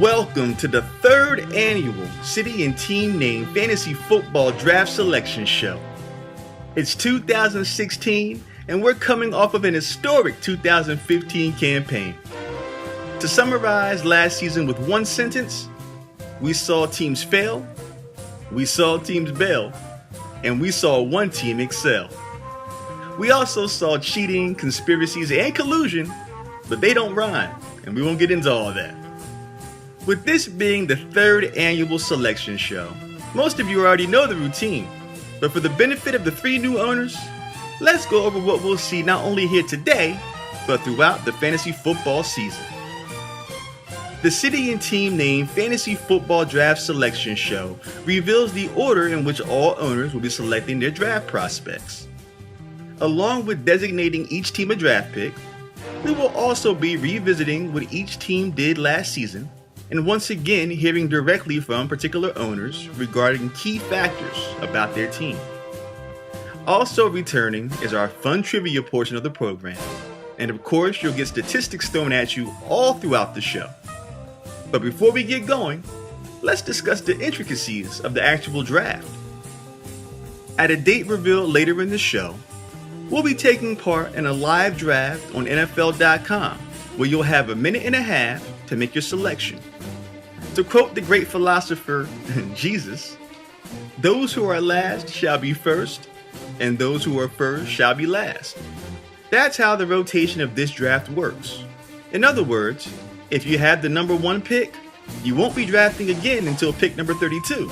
Welcome to the third annual City and Team Name Fantasy Football Draft Selection Show. It's 2016, and we're coming off of an historic 2015 campaign. To summarize last season with one sentence, we saw teams fail, we saw teams bail, and we saw one team excel. We also saw cheating, conspiracies, and collusion, but they don't rhyme, and we won't get into all that. With this being the third annual selection show, most of you already know the routine, but for the benefit of the 3 new owners, let's go over what we'll see not only here today, but throughout the fantasy football season. The City and Team Name Fantasy Football Draft Selection Show reveals the order in which all owners will be selecting their draft prospects. Along with designating each team a draft pick, we will also be revisiting what each team did last season, and once again hearing directly from particular owners regarding key factors about their team. Also returning is our fun trivia portion of the program, and of course you'll get statistics thrown at you all throughout the show. But before we get going, let's discuss the intricacies of the actual draft. At a date revealed later in the show, we'll be taking part in a live draft on NFL.com, where you'll have a minute and a half to make your selection. To quote the great philosopher Jesus, "Those who are last shall be first, and those who are first shall be last." That's how the rotation of this draft works. In other words, if you have the number 1 pick, you won't be drafting again until pick number 32.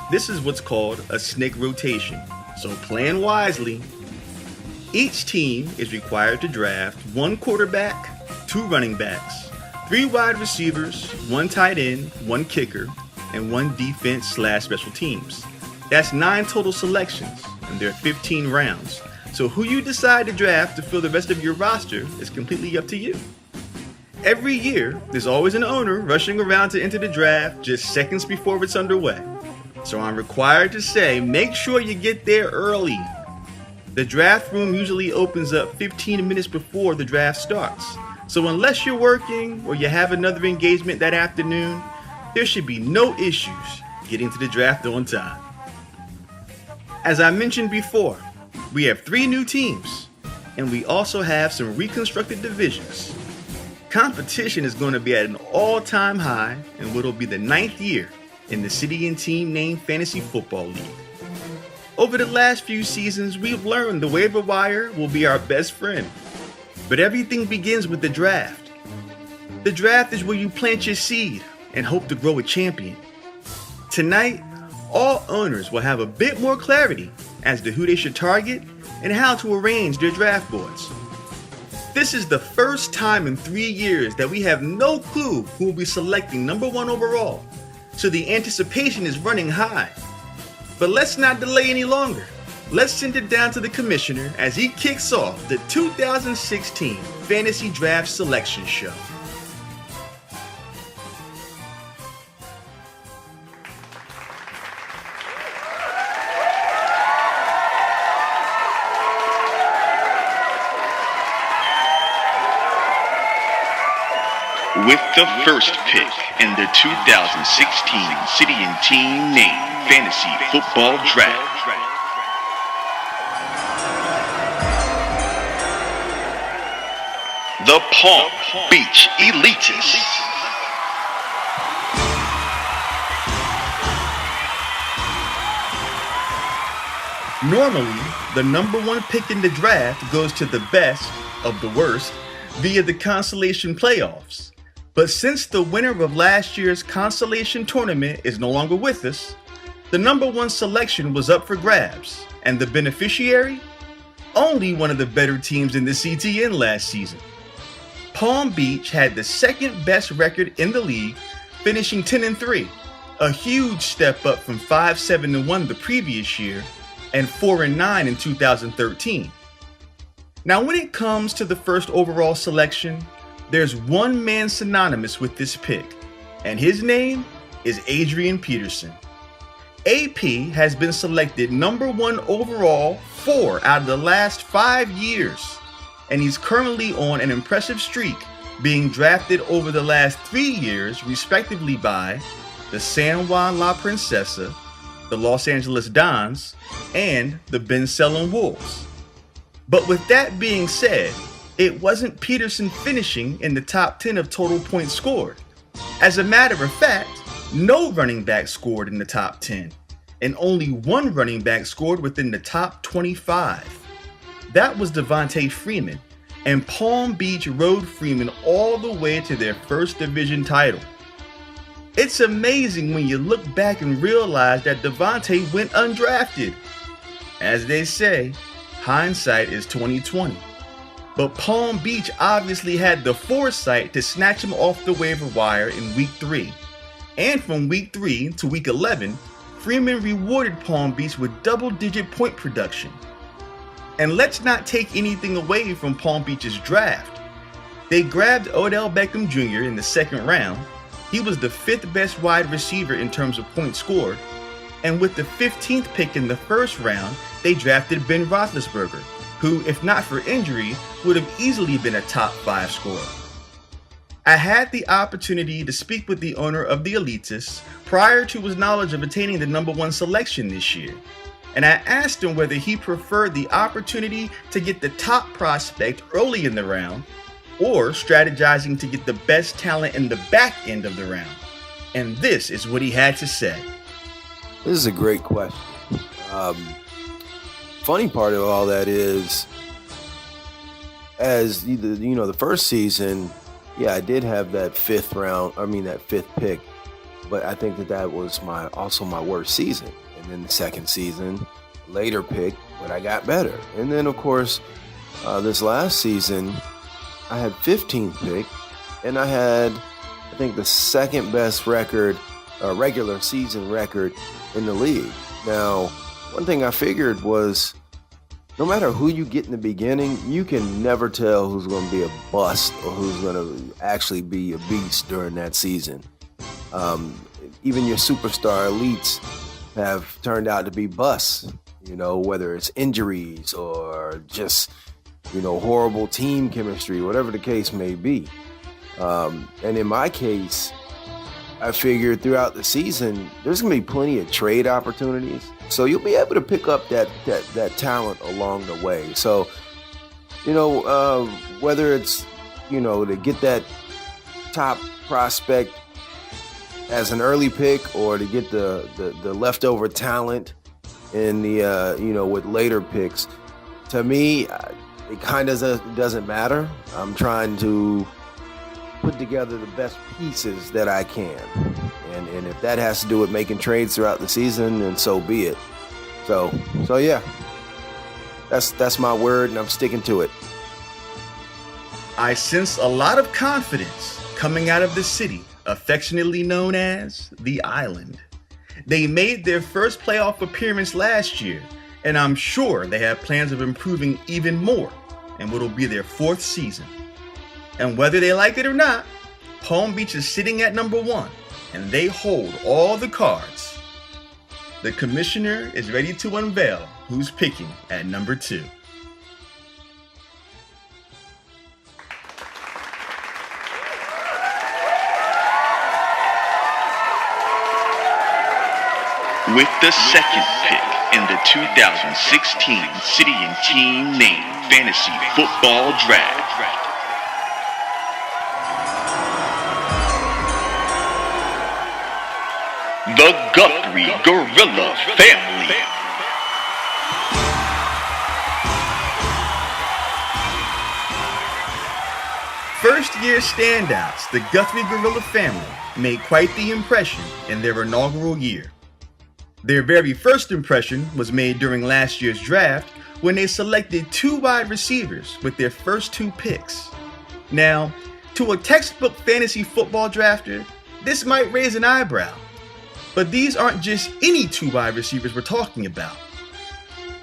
This is what's called a snake rotation, so plan wisely. Each team is required to draft 1 quarterback, 2 running backs, 3 wide receivers, 1 tight end, 1 kicker, and 1 defense/special teams. That's 9 total selections, and there are 15 rounds. So who you decide to draft to fill the rest of your roster is completely up to you. Every year, there's always an owner rushing around to enter the draft just seconds before it's underway. So I'm required to say, make sure you get there early. The draft room usually opens up 15 minutes before the draft starts. So unless you're working or you have another engagement that afternoon, there should be no issues getting to the draft on time. As I mentioned before, we have 3 new teams, and we also have some reconstructed divisions. Competition is going to be at an all-time high in what will be the 9th year in the City and Team Name Fantasy Football League. Over the last few seasons, we've learned the waiver wire will be our best friend. But everything begins with the draft. The draft is where you plant your seed and hope to grow a champion. Tonight, all owners will have a bit more clarity as to who they should target and how to arrange their draft boards. This is the first time in 3 years that we have no clue who will be selecting number 1 overall, so the anticipation is running high. But let's not delay any longer. Let's send it down to the commissioner as he kicks off the 2016 Fantasy Draft Selection Show. With the first pick in the 2016 City and Team Name Fantasy Football Draft, the Palm Beach Elitists. Normally, the number 1 pick in the draft goes to the best of the worst via the consolation playoffs. But since the winner of last year's consolation tournament is no longer with us, the number one selection was up for grabs, and the beneficiary? Only one of the better teams in the CTN last season. Palm Beach had the second best record in the league, finishing 10-3, a huge step up from 5-7-1 the previous year and 4-9 in 2013. Now when it comes to the first overall selection, there's one man synonymous with this pick, and his name is Adrian Peterson. AP has been selected number one overall 4 out of the last 5 years, and he's currently on an impressive streak, being drafted over the last 3 years respectively by the San Juan La Princesa, the Los Angeles Dons, and the Ben Selem Wolves. But with that being said, it wasn't Peterson finishing in the top 10 of total points scored. As a matter of fact, no running back scored in the top 10, and only one running back scored within the top 25. That was Devontae Freeman, and Palm Beach rode Freeman all the way to their first division title. It's amazing when you look back and realize that Devontae went undrafted. As they say, hindsight is 20/20. But Palm Beach obviously had the foresight to snatch him off the waiver wire in week 3. And from week 3 to week 11, Freeman rewarded Palm Beach with double-digit point production. And let's not take anything away from Palm Beach's draft. They grabbed Odell Beckham Jr. in the second round. He was the 5th best wide receiver in terms of points scored. And with the 15th pick in the first round, they drafted Ben Roethlisberger, who, if not for injury, would have easily been a top 5 scorer. I had the opportunity to speak with the owner of the Elites prior to his knowledge of attaining the number one selection this year, and I asked him whether he preferred the opportunity to get the top prospect early in the round or strategizing to get the best talent in the back end of the round. And this is what he had to say. This is a great question. Funny part of all that is, as the first season, yeah, I did have that 5th pick, but I think that was also my worst season. And then the second season, later pick, but I got better. And then of course, this last season, I had 15th pick, and I had, I think, the second best record, regular season record in the league. Now, one thing I figured was, no matter who you get in the beginning, you can never tell who's going to be a bust or who's going to actually be a beast during that season. Even your superstar elites have turned out to be busts, whether it's injuries or just, horrible team chemistry, whatever the case may be. And in my case, I figured throughout the season, there's going to be plenty of trade opportunities. So you'll be able to pick up that talent along the way. So, whether it's, to get that top prospect as an early pick or to get the leftover talent in the, with later picks, to me, it kind of doesn't matter. I'm trying to put together the best pieces that I can. And if that has to do with making trades throughout the season, then so be it. So yeah, that's my word, and I'm sticking to it. I sense a lot of confidence coming out of the city, affectionately known as the Island. They made their first playoff appearance last year, and I'm sure they have plans of improving even more in what will be their 4th season. And whether they like it or not, Palm Beach is sitting at number 1, and they hold all the cards. The commissioner is ready to unveil who's picking at number 2. With the second pick in the 2016 City and Team Name Fantasy Football Draft, the Guthrie Gorilla Family. first-year standouts, the Guthrie Gorilla family made quite the impression in their inaugural year. Their very first impression was made during last year's draft when they selected 2 wide receivers with their first 2 picks. Now, to a textbook fantasy football drafter, this might raise an eyebrow, but these aren't just any 2 wide receivers we're talking about.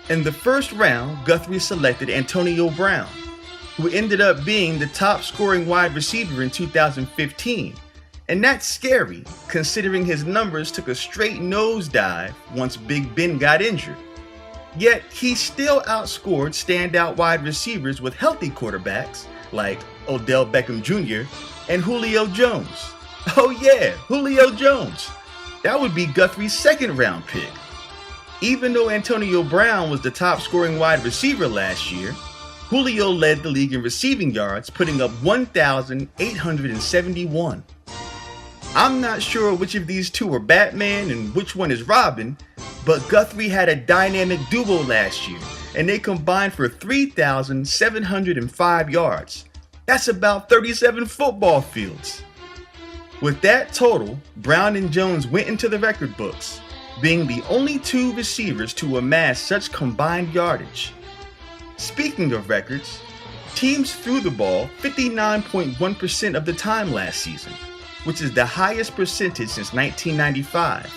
In the first round, Guthrie selected Antonio Brown, who ended up being the top scoring wide receiver in 2015. And that's scary, considering his numbers took a straight nosedive once Big Ben got injured. Yet, he still outscored standout wide receivers with healthy quarterbacks like Odell Beckham Jr. and Julio Jones. Oh yeah, Julio Jones. That would be Guthrie's second round pick. Even though Antonio Brown was the top scoring wide receiver last year, Julio led the league in receiving yards, putting up 1,871. I'm not sure which of these 2 are Batman and which one is Robin, but Guthrie had a dynamic duo last year, and they combined for 3,705 yards. That's about 37 football fields. With that total, Brown and Jones went into the record books, being the only 2 receivers to amass such combined yardage. Speaking of records, teams threw the ball 59.1% of the time last season, which is the highest percentage since 1995.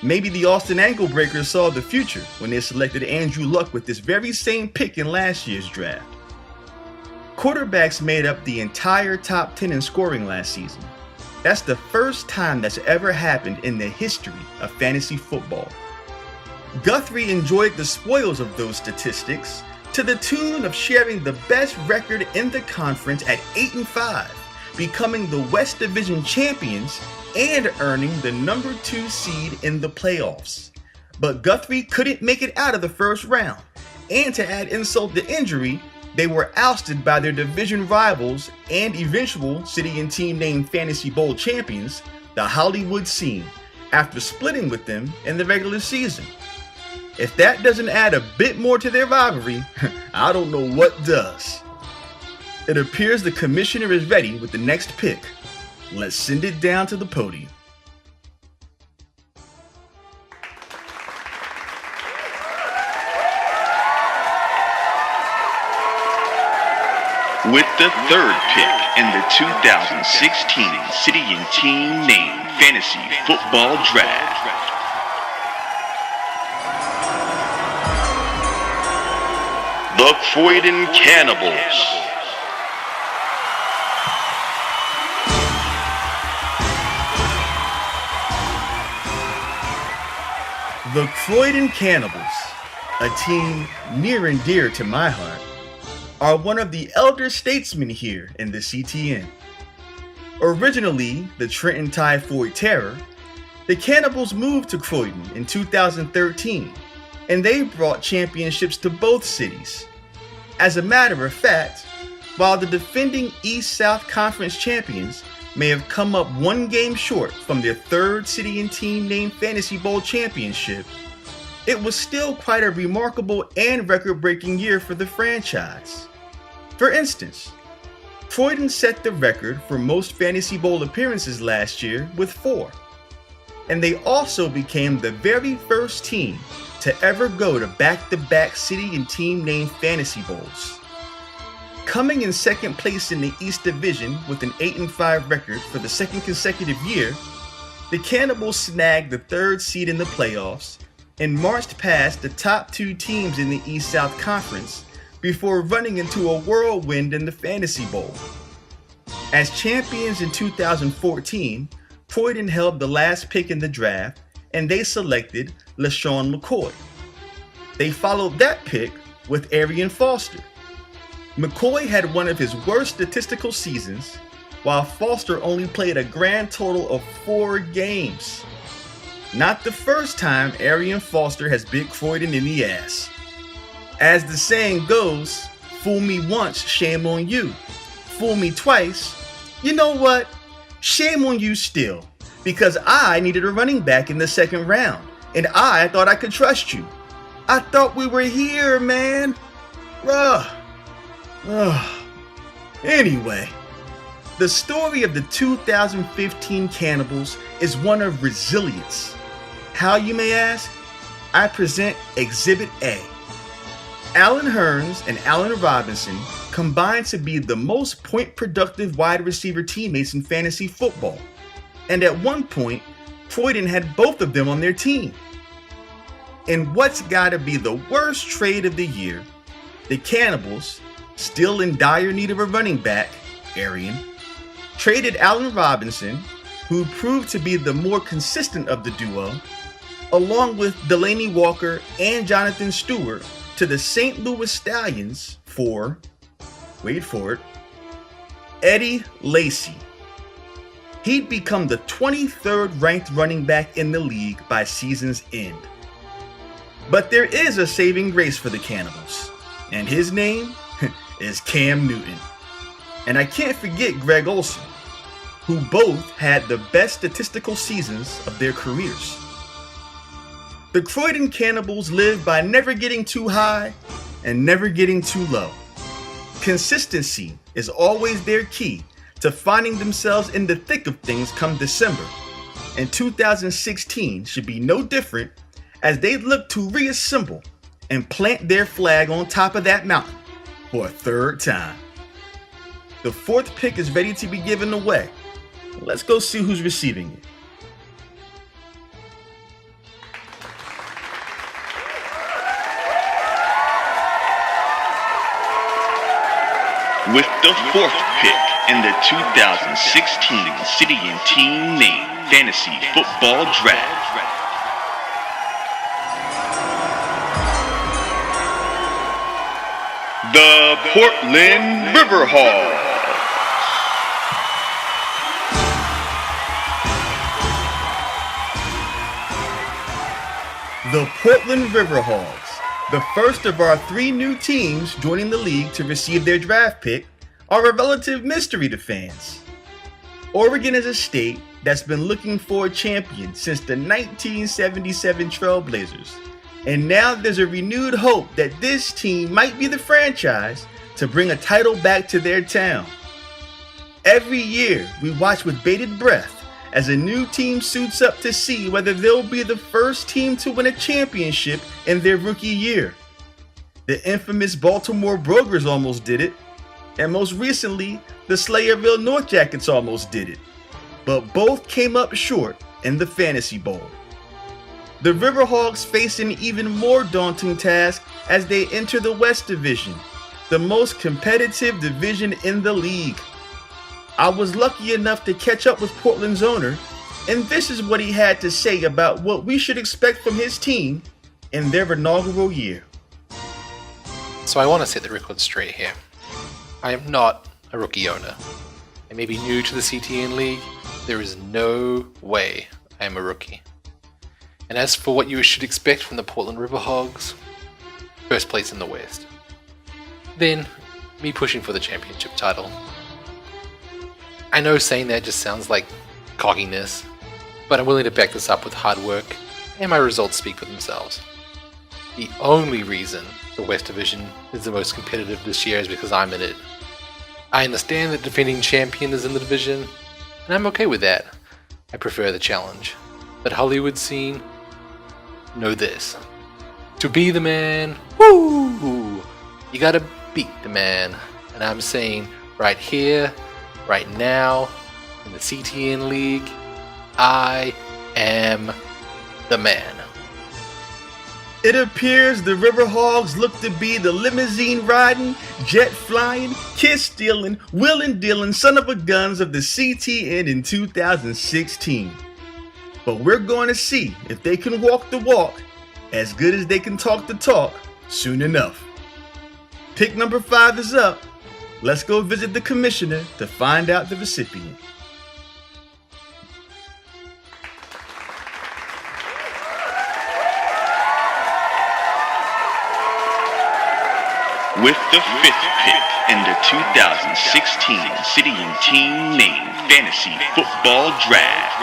Maybe the Austin Ankle Breakers saw the future when they selected Andrew Luck with this very same pick in last year's draft. Quarterbacks made up the entire top 10 in scoring last season. That's the first time that's ever happened in the history of fantasy football. Guthrie enjoyed the spoils of those statistics to the tune of sharing the best record in the conference at 8-5, becoming the West Division champions and earning the number 2 seed in the playoffs. But Guthrie couldn't make it out of the first round, and to add insult to injury, they were ousted by their division rivals and eventual city and team named Fantasy Bowl champions, the Hollywood Scene, after splitting with them in the regular season. If that doesn't add a bit more to their rivalry, I don't know what does. It appears the commissioner is ready with the next pick. Let's send it down to the podium. With the 3rd pick in the 2016 City and Team Name Fantasy Football Draft, the Croydon Cannibals. The Croydon Cannibals, a team near and dear to my heart, are one of the elder statesmen here in the CTN. Originally the Trenton Typhoid Terror, the Cannibals moved to Croydon in 2013, and they brought championships to both cities. As a matter of fact, while the defending East-South Conference champions may have come up 1 game short from their 3rd City and Team Name Fantasy Bowl championship, it was still quite a remarkable and record-breaking year for the franchise. For instance, Croydon set the record for most Fantasy Bowl appearances last year with 4, and they also became the very first team to ever go to back-to-back City and Team Name Fantasy Bowls. Coming in 2nd place in the East Division with an 8-5 record for the 2nd consecutive year, the Cannibals snagged the 3rd seed in the playoffs and marched past the top 2 teams in the East-South Conference before running into a whirlwind in the Fantasy Bowl. As champions in 2014, Croydon held the last pick in the draft, and they selected LeSean McCoy. They followed that pick with Arian Foster. McCoy had one of his worst statistical seasons, while Foster only played a grand total of 4 games. Not the first time Arian Foster has bit Croydon in the ass. As the saying goes, fool me once, shame on you. Fool me twice, you know what? Shame on you still, because I needed a running back in the 2nd round, and I thought I could trust you. I thought we were here, man. Anyway, The story of the 2015 Cannibals is one of resilience. How, you may ask? I present Exhibit A. Allen Hurns and Allen Robinson combined to be the most point-productive wide receiver teammates in fantasy football. And at one point, Croydon had both of them on their team. In what's gotta be the worst trade of the year, the Cannibals, still in dire need of a running back, Arian, traded Allen Robinson, who proved to be the more consistent of the duo, along with Delaney Walker and Jonathan Stewart, to the St. Louis Stallions for, wait for it, Eddie Lacy. He'd become the 23rd ranked running back in the league by season's end. But there is a saving grace for the Cannibals, and his name is Cam Newton. And I can't forget Greg Olsen, who both had the best statistical seasons of their careers. The Croydon Cannibals live by never getting too high and never getting too low. Consistency is always their key to finding themselves in the thick of things come December, and 2016 should be no different as they look to reassemble and plant their flag on top of that mountain for a third time. The fourth pick is ready to be given away. Let's go see who's receiving it. With the fourth pick in the 2016 City and Team Name Fantasy Football Draft, the Portland Riverhawks. The Portland Riverhawks, the first of our 3 new teams joining the league to receive their draft pick, are a relative mystery to fans. Oregon is a state that's been looking for a champion since the 1977 Trailblazers, and now there's a renewed hope that this team might be the franchise to bring a title back to their town. Every year, we watch with bated breath as a new team suits up to see whether they'll be the first team to win a championship in their rookie year. The infamous Baltimore Brokers almost did it, and most recently, the Slayerville North Jackets almost did it, but both came up short in the Fantasy Bowl. The Riverhawks face an even more daunting task as they enter the West Division, the most competitive division in the league. I was lucky enough to catch up with Portland's owner, and this is what he had to say about what we should expect from his team in their inaugural year. So I want to set the record straight here. I am not a rookie owner. I may be new to the CTN League. There is no way I am a rookie. And as for what you should expect from the Portland Riverhogs, first place in the West. Then, me pushing for the championship title. I know saying that just sounds like cockiness, but I'm willing to back this up with hard work, and my results speak for themselves. The only reason the West Division is the most competitive this year is because I'm in it. I understand that defending champion is in the division, and I'm okay with that. I prefer the challenge. But Hollywood scene, know this. To be the man, woo! You gotta beat the man. And I'm saying right here, right now, in the CTN League, I am the man. It appears the Riverhogs look to be the limousine-riding, jet-flying, kiss-stealing, wheeling-dealing son of a guns of the CTN in 2016. But we're going to see if they can walk the walk as good as they can talk the talk soon enough. Pick number 5 is up. Let's go visit the commissioner to find out the recipient. With the 5th pick in the 2016 City and Team Name Fantasy Football Draft,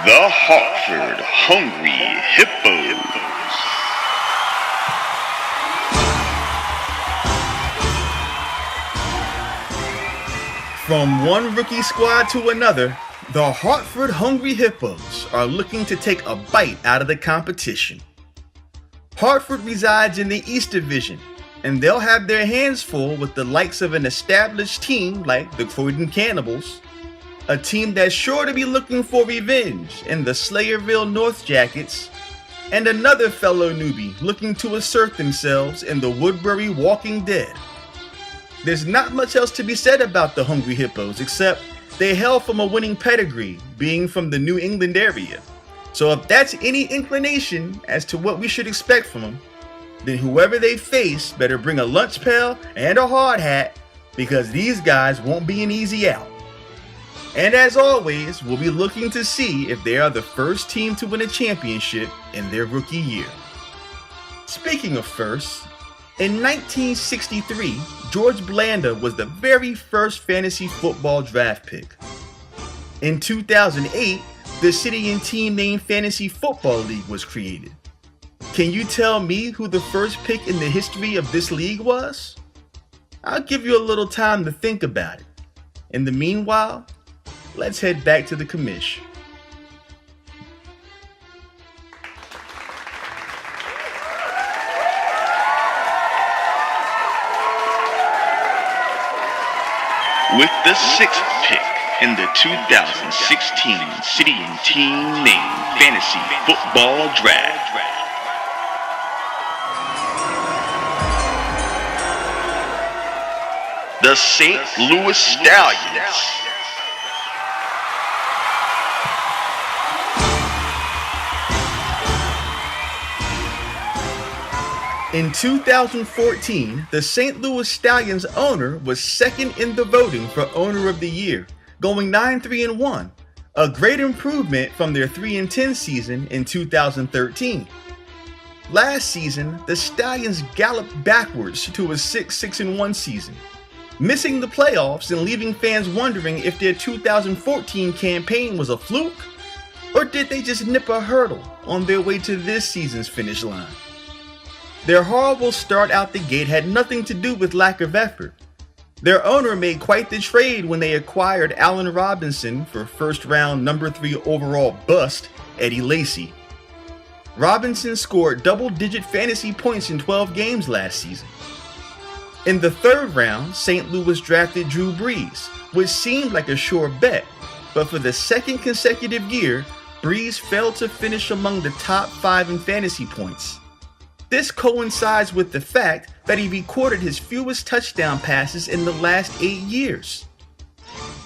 the Hartford Hungry Hippos. From one rookie squad to another, the Hartford Hungry Hippos are looking to take a bite out of the competition. Hartford resides in the East Division, and they'll have their hands full with the likes of an established team like the Croydon Cannibals, a team that's sure to be looking for revenge in the Slayerville North Jackets, and another fellow newbie looking to assert themselves in the Woodbury Walking Dead. There's not much else to be said about the Hungry Hippos except they hail from a winning pedigree, being from the New England area. So if that's any inclination as to what we should expect from them, then whoever they face better bring a lunch pail and a hard hat, because these guys won't be an easy out. And as always, we'll be looking to see if they are the first team to win a championship in their rookie year. Speaking of firsts, in 1963, George Blanda was the very first fantasy football draft pick. In 2008, the City and Team Name Fantasy Football League was created. Can you tell me who the first pick in the history of this league was? I'll give you a little time to think about it. In the meanwhile, let's head back to the commish. With the 6th pick in the 2016 City and Team Name Fantasy Football Draft, the St. Louis Stallions. In 2014, the St. Louis Stallions owner was second in the voting for Owner of the Year, going 9-3-1, a great improvement from their 3-10 season in 2013. Last season, the Stallions galloped backwards to a 6-6-1 season, missing the playoffs and leaving fans wondering if their 2014 campaign was a fluke, or did they just nip a hurdle on their way to this season's finish line. Their horrible start out the gate had nothing to do with lack of effort. Their owner made quite the trade when they acquired Allen Robinson for first-round number 3 overall bust Eddie Lacy. Robinson scored double-digit fantasy points in 12 games last season. In the 3rd round, St. Louis drafted Drew Brees, which seemed like a sure bet, but for the 2nd consecutive year, Brees failed to finish among the top 5 in fantasy points. This coincides with the fact that he recorded his fewest touchdown passes in the last 8 years.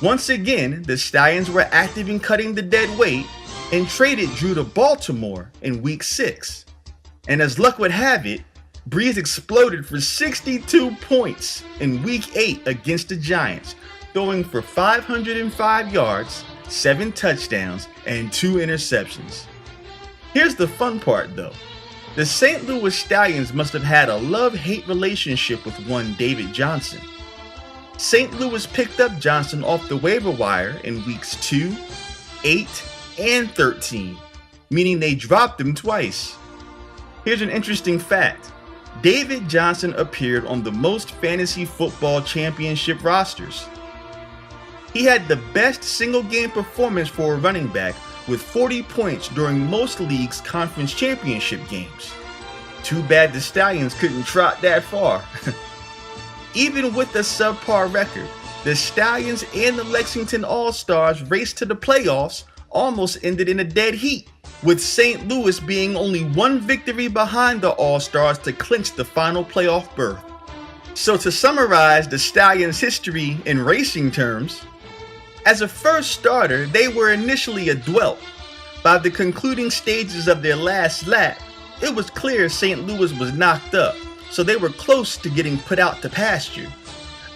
Once again, the Stallions were active in cutting the dead weight and traded Drew to Baltimore in Week 6. And as luck would have it, Brees exploded for 62 points in Week 8 against the Giants, throwing for 505 yards, 7 touchdowns, and 2 interceptions. Here's the fun part though. The St. Louis Stallions must have had a love-hate relationship with one David Johnson. St. Louis picked up Johnson off the waiver wire in weeks 2, 8, and 13, meaning they dropped him twice. Here's an interesting fact. David Johnson appeared on the most fantasy football championship rosters. He had the best single-game performance for a running back with 40 points during most leagues' conference championship games. Too bad the Stallions couldn't trot that far. Even with a subpar record, the Stallions and the Lexington All-Stars race to the playoffs almost ended in a dead heat, with St. Louis being only 1 victory behind the All-Stars to clinch the final playoff berth. So to summarize the Stallions' history in racing terms, as a first starter, they were initially a dwelt. By the concluding stages of their last lap, it was clear St. Louis was knocked up, so they were close to getting put out to pasture.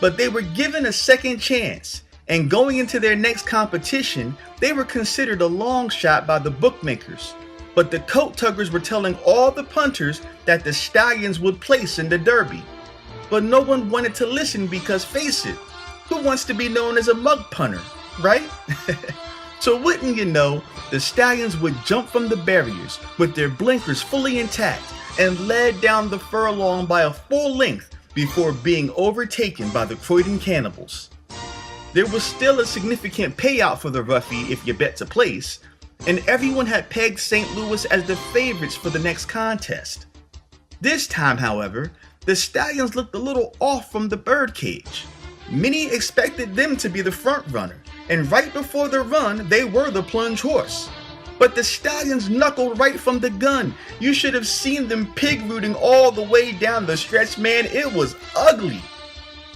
But they were given a second chance, and going into their next competition, they were considered a long shot by the bookmakers. But the coat tuggers were telling all the punters that the Stallions would place in the Derby. But no one wanted to listen because, face it, who wants to be known as a mug punter, right? So wouldn't you know, the Stallions would jump from the barriers with their blinkers fully intact and led down the furlong by a full length before being overtaken by the Croydon Cannibals. There was still a significant payout for the roughie if you bet to place, and everyone had pegged St. Louis as the favorites for the next contest. This time, however, the Stallions looked a little off from the birdcage. Many expected them to be the front runner, and right before the run, they were the plunge horse. But the Stallions knuckled right from the gun. You should have seen them pig rooting all the way down the stretch, man. It was ugly.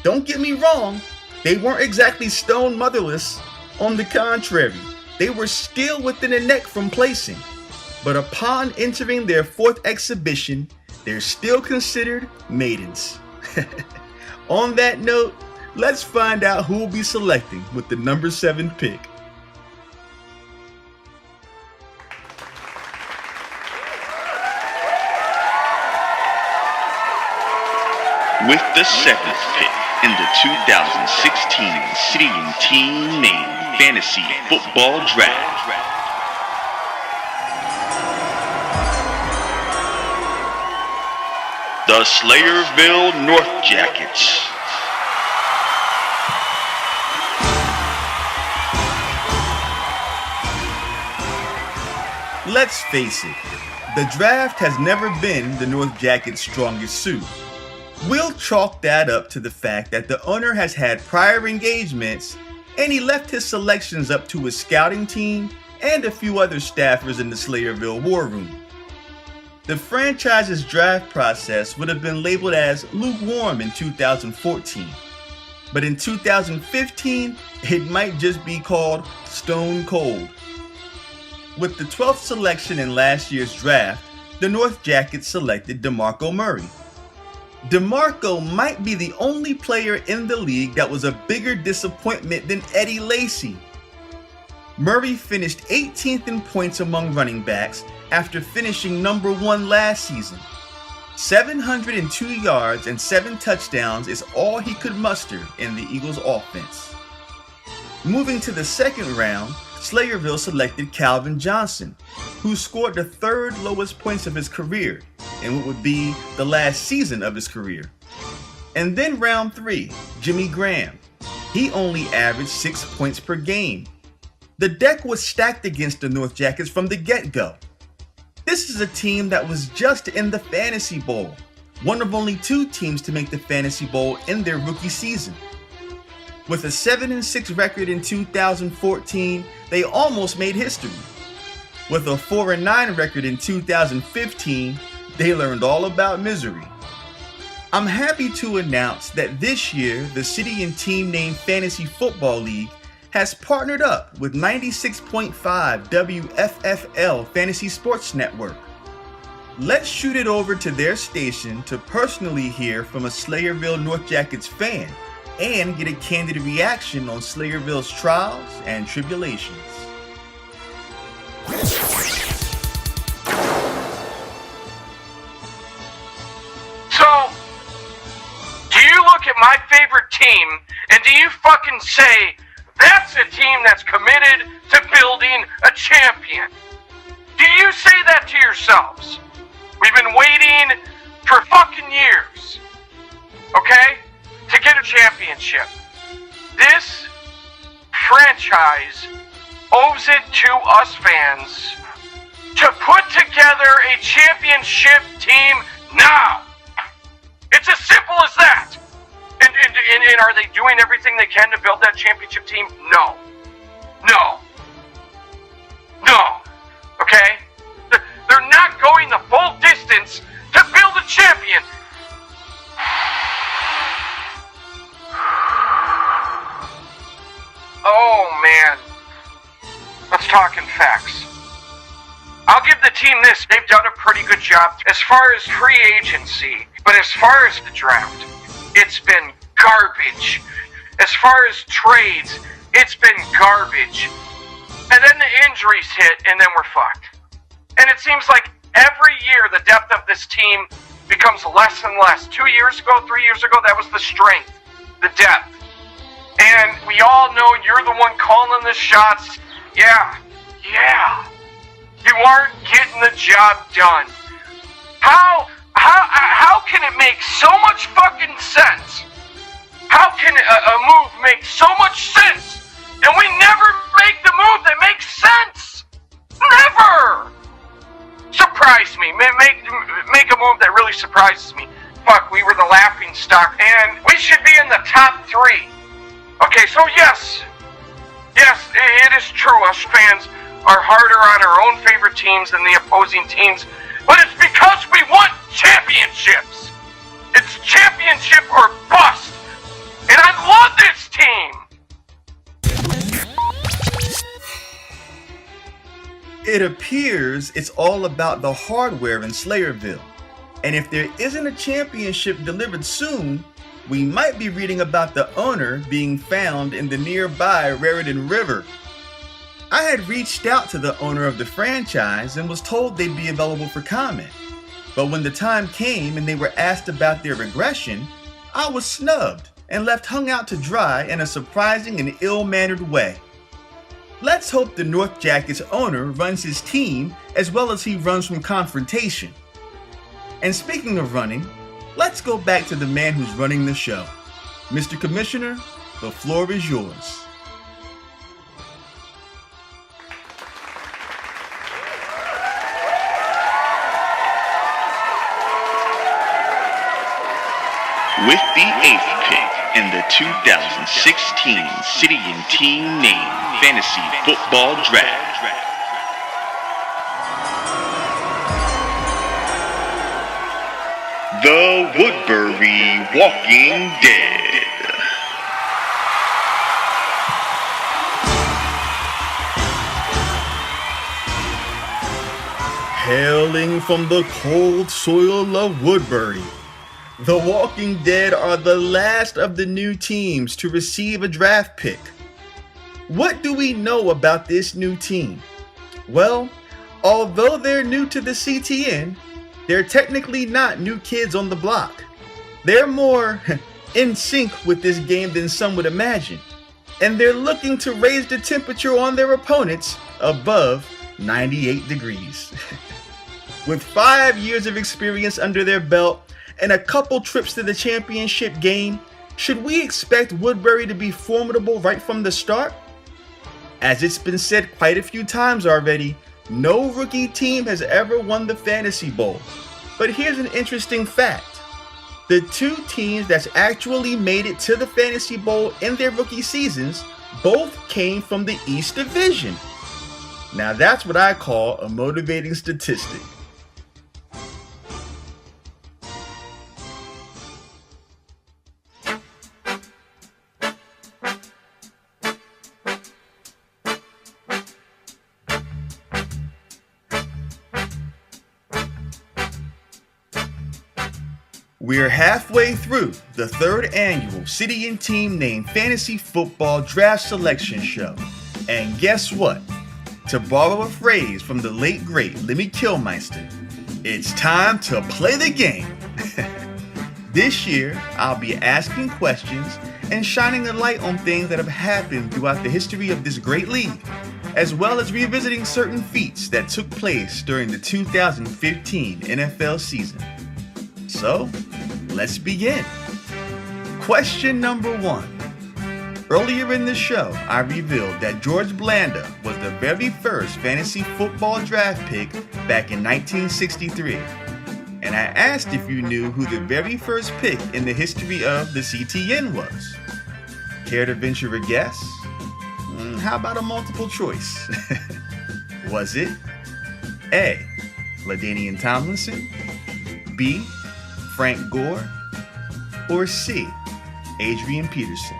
Don't get me wrong, they weren't exactly stone motherless. On the contrary, they were still within a neck from placing. But upon entering their fourth exhibition, they're still considered maidens. On that note, let's find out who will be selecting with the number 7 pick. With the 7th pick in the 2016 City and Team Name Fantasy Football Draft, the Slayerville North Jackets. Let's face it, the draft has never been the North Jackets' strongest suit. We'll chalk that up to the fact that the owner has had prior engagements and he left his selections up to his scouting team and a few other staffers in the Slayerville War Room. The franchise's draft process would have been labeled as lukewarm in 2014, but in 2015, it might just be called stone cold. With the 12th selection in last year's draft, the North Jackets selected DeMarco Murray. DeMarco might be the only player in the league that was a bigger disappointment than Eddie Lacy. Murray finished 18th in points among running backs after finishing number 1 last season. 702 yards and 7 touchdowns is all he could muster in the Eagles' offense. Moving to the second round, Slayerville selected Calvin Johnson, who scored the 3rd lowest points of his career in what would be the last season of his career. And then round 3, Jimmy Graham. He only averaged 6 points per game. The deck was stacked against the North Jackets from the get-go. This is a team that was just in the Fantasy Bowl, one of only 2 teams to make the Fantasy Bowl in their rookie season. With a 7-6 record in 2014, they almost made history. With a 4-9 record in 2015, they learned all about misery. I'm happy to announce that this year, the City and Team Name Fantasy Football League has partnered up with 96.5 WFFL Fantasy Sports Network. Let's shoot it over to their station to personally hear from a Slayerville North Jackets fan and get a candid reaction on Slayerville's trials and tribulations. So, do you look at my favorite team and do you fucking say, that's a team that's committed to building a champion? Do you say that to yourselves? We've been waiting for fucking years, okay, to get a championship. This franchise owes it to us fans to put together a championship team now. It's as simple as that. And are they doing everything they can to build that championship team? No. Okay? They're not going the full distance to build a champion. Oh, man. Let's talk in facts. I'll give the team this. They've done a pretty good job as far as free agency. But as far as the draft, it's been garbage. As far as trades, it's been garbage. And then the injuries hit, and then we're fucked. And it seems like every year the depth of this team becomes less and less. 2 years ago, 3 years ago, that was the strength, the depth. And we all know you're the one calling the shots. Yeah. You aren't getting the job done. How can it make so much fucking sense? How can a move make so much sense really surprises me. Fuck, we were the laughing stock, and we should be in the top 3. Okay, so yes, it is true. Us fans are harder on our own favorite teams than the opposing teams, but it's because we want championships. It's championship or bust, and I love this team. It appears it's all about the hardware in Slayerville. And if there isn't a championship delivered soon, we might be reading about the owner being found in the nearby Raritan River. I had reached out to the owner of the franchise and was told they'd be available for comment. But when the time came and they were asked about their regression, I was snubbed and left hung out to dry in a surprising and ill-mannered way. Let's hope the North Jackets owner runs his team as well as he runs from confrontation. And speaking of running, let's go back to the man who's running the show. Mr. Commissioner, the floor is yours. With the 8th pick in the 2016 City and Team Name Fantasy Football Draft, the Woodbury Walking Dead. Hailing from the cold soil of Woodbury, the Walking Dead are the last of the new teams to receive a draft pick. What do we know about this new team? Well, although they're new to the CTN, they're technically not new kids on the block. They're more in sync with this game than some would imagine, and they're looking to raise the temperature on their opponents above 98 degrees. With 5 years of experience under their belt and a couple trips to the championship game, should we expect Woodbury to be formidable right from the start? As it's been said quite a few times already, no rookie team has ever won the Fantasy Bowl. But here's an interesting fact. The two teams that's actually made it to the Fantasy Bowl in their rookie seasons both came from the East Division. Now that's what I call a motivating statistic. We're halfway through the 3rd annual City and Team Name Fantasy Football Draft Selection Show. And guess what? To borrow a phrase from the late great Lemmy Kilmister, it's time to play the game. This year, I'll be asking questions and shining a light on things that have happened throughout the history of this great league, as well as revisiting certain feats that took place during the 2015 NFL season. So, let's begin. Question number 1. Earlier in the show, I revealed that George Blanda was the very first fantasy football draft pick back in 1963. And I asked if you knew who the very first pick in the history of the CTN was. Care to venture a guess? How about a multiple choice? Was it A. LaDainian Tomlinson, B. Frank Gore, or C. Adrian Peterson?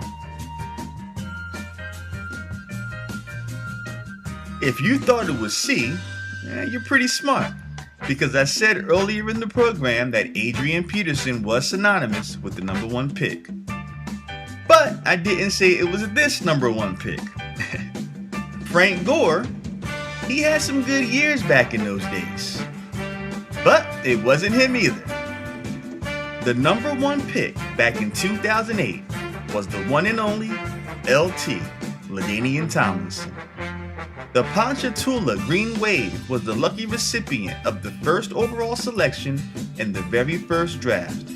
If you thought it was C, you're pretty smart, because I said earlier in the program that Adrian Peterson was synonymous with the number 1 pick. But I didn't say it was this number 1 pick. Frank Gore, he had some good years back in those days. But it wasn't him either. The number 1 pick back in 2008 was the one and only LT, LaDainian Tomlinson. The Ponchatoula Green Wave was the lucky recipient of the first overall selection in the very first draft.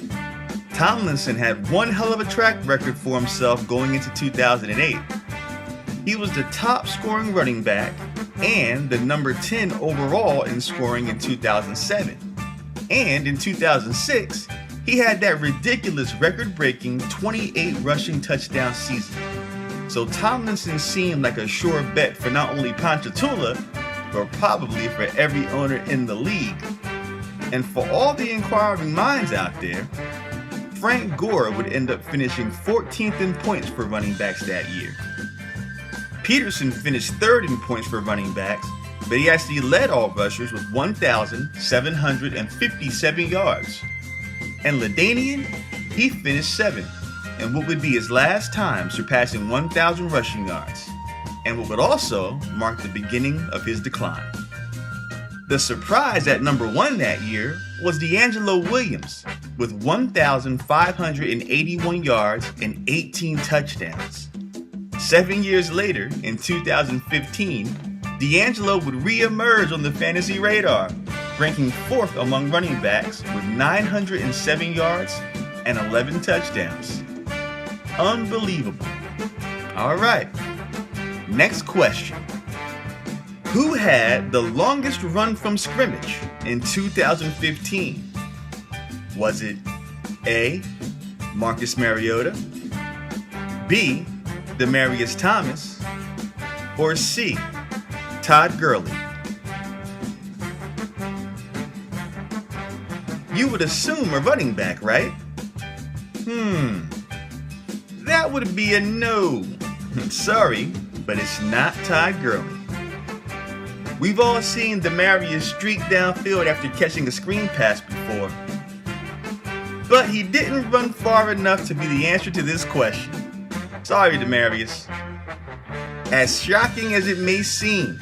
Tomlinson had one hell of a track record for himself going into 2008. He was the top scoring running back and the number 10 overall in scoring in 2007. And in 2006, he had that ridiculous record-breaking 28 rushing touchdown season. So Tomlinson seemed like a sure bet for not only Ponchatoula, but probably for every owner in the league. And for all the inquiring minds out there, Frank Gore would end up finishing 14th in points for running backs that year. Peterson finished 3rd in points for running backs, but he actually led all rushers with 1,757 yards. And LaDainian, he finished 7th, in what would be his last time surpassing 1,000 rushing yards, and what would also mark the beginning of his decline. The surprise at number 1 that year was DeAngelo Williams with 1,581 yards and 18 touchdowns. 7 years later, in 2015, DeAngelo would re-emerge on the fantasy radar, ranking 4th among running backs with 907 yards and 11 touchdowns. Unbelievable. All right, next question. Who had the longest run from scrimmage in 2015? Was it A, Marcus Mariota, B, Demaryius Thomas, or C, Todd Gurley? You would assume a running back, right? That would be a no. Sorry, but it's not Todd Gurley. We've all seen Demaryius streak downfield after catching a screen pass before, but he didn't run far enough to be the answer to this question. Sorry, Demaryius. As shocking as it may seem,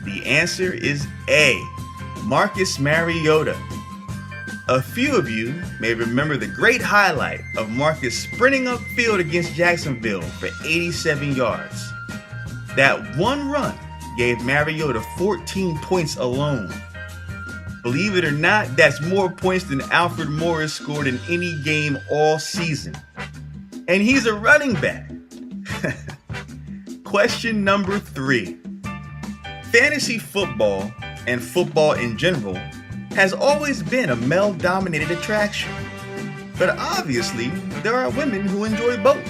the answer is A, Marcus Mariota. A few of you may remember the great highlight of Marcus sprinting upfield against Jacksonville for 87 yards. That one run gave Mariota 14 points alone. Believe it or not, that's more points than Alfred Morris scored in any game all season. And he's a running back. Question number 3. Fantasy football, and football in general, has always been a male-dominated attraction. But obviously, there are women who enjoy both.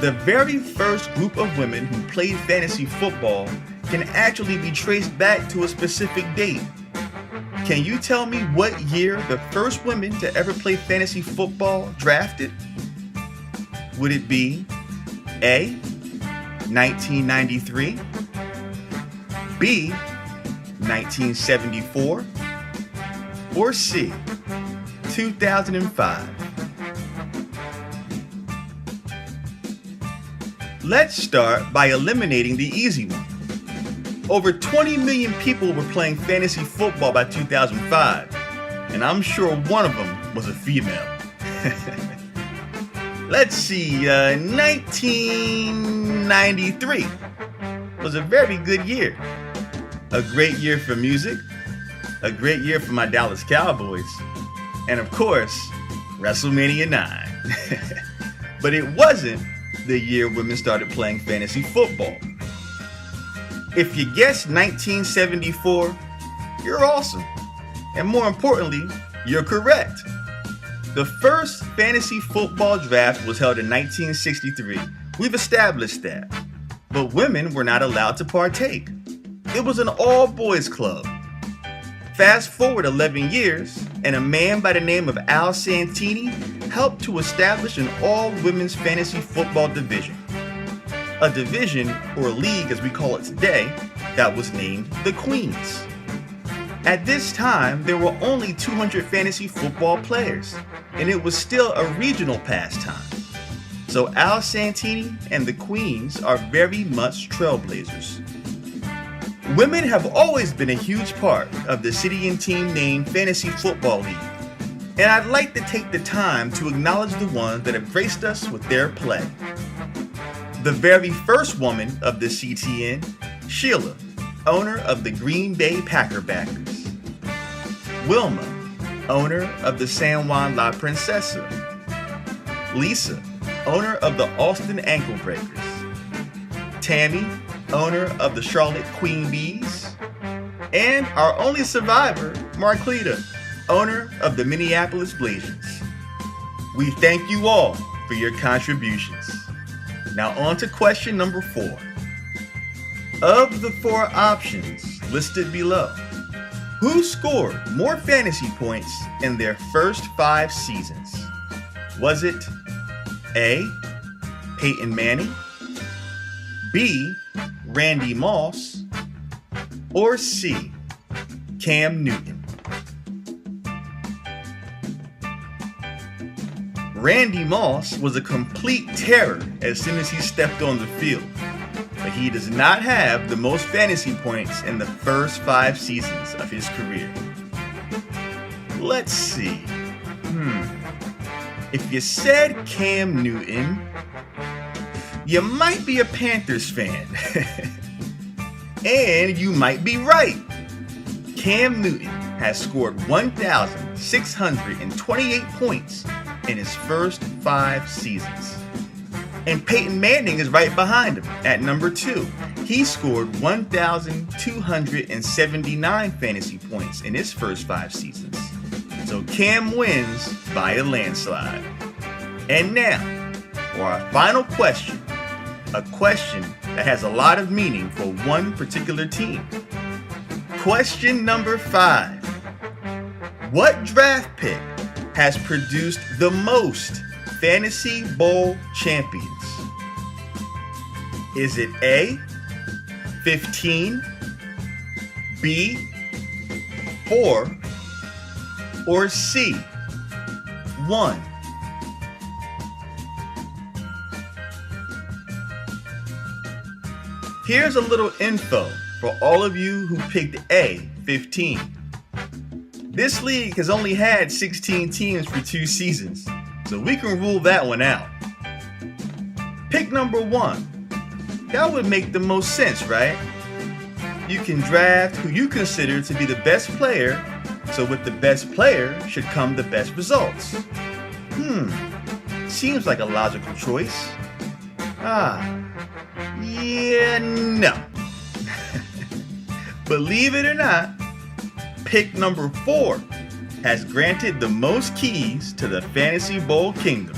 The very first group of women who played fantasy football can actually be traced back to a specific date. Can you tell me what year the first women to ever play fantasy football drafted? Would it be A, 1993, B, 1974, or C, 2005? Let's start by eliminating the easy one. Over 20 million people were playing fantasy football by 2005, and I'm sure one of them was a female. Let's see, 1993 was a very good year. A great year for music, a great year for my Dallas Cowboys, and of course, WrestleMania 9. But it wasn't the year women started playing fantasy football. If you guessed 1974, you're awesome. And more importantly, you're correct. The first fantasy football draft was held in 1963. We've established that. But women were not allowed to partake. It was an all-boys club. Fast forward 11 years, and a man by the name of Al Santini helped to establish an all-women's fantasy football division. A division, or league as we call it today, that was named the Queens. At this time, there were only 200 fantasy football players, and it was still a regional pastime. So Al Santini and the Queens are very much trailblazers. Women have always been a huge part of the city and team named Fantasy Football League, and I'd like to take the time to acknowledge the ones that have graced us with their play. The very first woman of the CTN, Sheila, owner of the Green Bay Packerbackers. Wilma, owner of the San Juan La Princesa. Lisa, owner of the Austin Ankle Breakers. Tammy, owner of the Charlotte Queen Bees. And our only survivor, Marclita, owner of the Minneapolis Blazers. We thank you all for your contributions. Now on to question number 4. Of the 4 options listed below, who scored more fantasy points in their first 5 seasons? Was it A, Peyton Manning, B, Randy Moss, or C, Cam Newton? Randy Moss was a complete terror as soon as he stepped on the field, but he does not have the most fantasy points in the first 5 seasons of his career. Let's see. If you said Cam Newton, you might be a Panthers fan. And you might be right. Cam Newton has scored 1,628 points in his first 5 seasons. And Peyton Manning is right behind him at number 2. He scored 1,279 fantasy points in his first 5 seasons. So Cam wins by a landslide. And now, for our final question. A question that has a lot of meaning for one particular team. Question number 5. What draft pick has produced the most Fantasy Bowl champions? Is it A, 15, B, 4, or C, 1? Here's a little info for all of you who picked A, 15. This league has only had 16 teams for 2 seasons, so we can rule that one out. Pick number 1. That would make the most sense, right? You can draft who you consider to be the best player, so with the best player should come the best results. Seems like a logical choice. Yeah, no. Believe it or not, pick number 4 has granted the most keys to the Fantasy Bowl kingdom.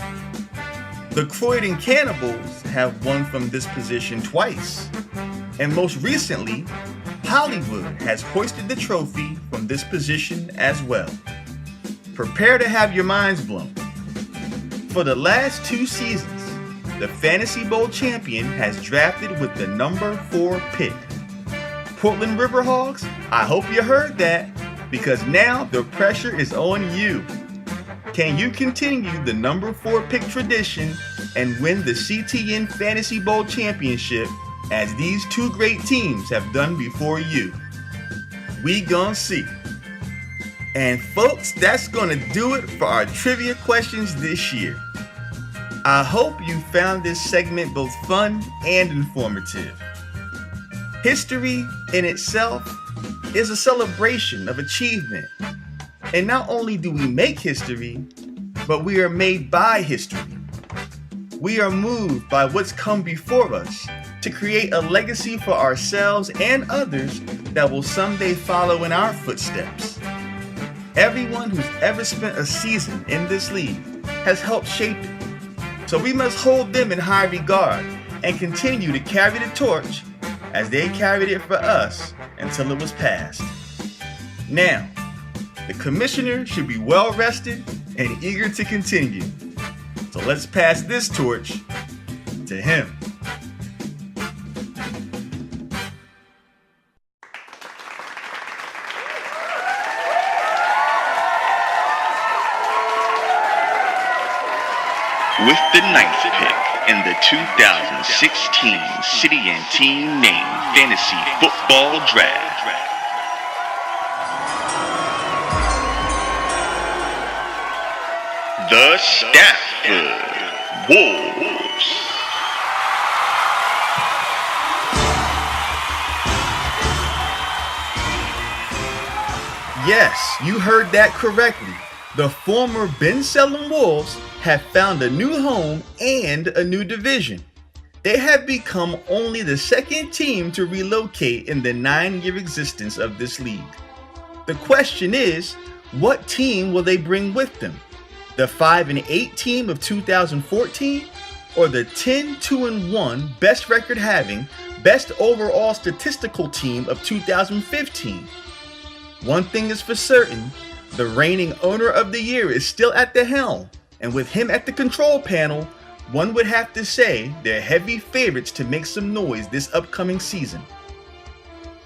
The Croydon Cannibals have won from this position twice, and most recently, Hollywood has hoisted the trophy from this position as well. Prepare to have your minds blown. For the last 2 seasons, the Fantasy Bowl champion has drafted with the number 4 pick. Portland Riverhawks, I hope you heard that, because now the pressure is on you. Can you continue the number 4 pick tradition and win the CTN Fantasy Bowl championship as these 2 great teams have done before you? We gon' see. And folks, that's gonna do it for our trivia questions this year. I hope you found this segment both fun and informative. History in itself is a celebration of achievement. And not only do we make history, but we are made by history. We are moved by what's come before us to create a legacy for ourselves and others that will someday follow in our footsteps. Everyone who's ever spent a season in this league has helped shape it. So we must hold them in high regard and continue to carry the torch as they carried it for us until it was passed. Now, the commissioner should be well rested and eager to continue. So let's pass this torch to him. With the 9th pick in the 2016 City and Team Name Fantasy Football Draft, the Stafford Wolves. Yes, you heard that correctly. The former Ben Selling Wolves have found a new home and a new division. They have become only the 2nd team to relocate in the 9-year existence of this league. The question is, What team will they bring with them? The 5-8 team of 2014 or the 10-2-1 best record having, best overall statistical team of 2015? One thing is for certain, the reigning owner of the year is still at the helm, and with him at the control panel, one would have to say they're heavy favorites to make some noise this upcoming season.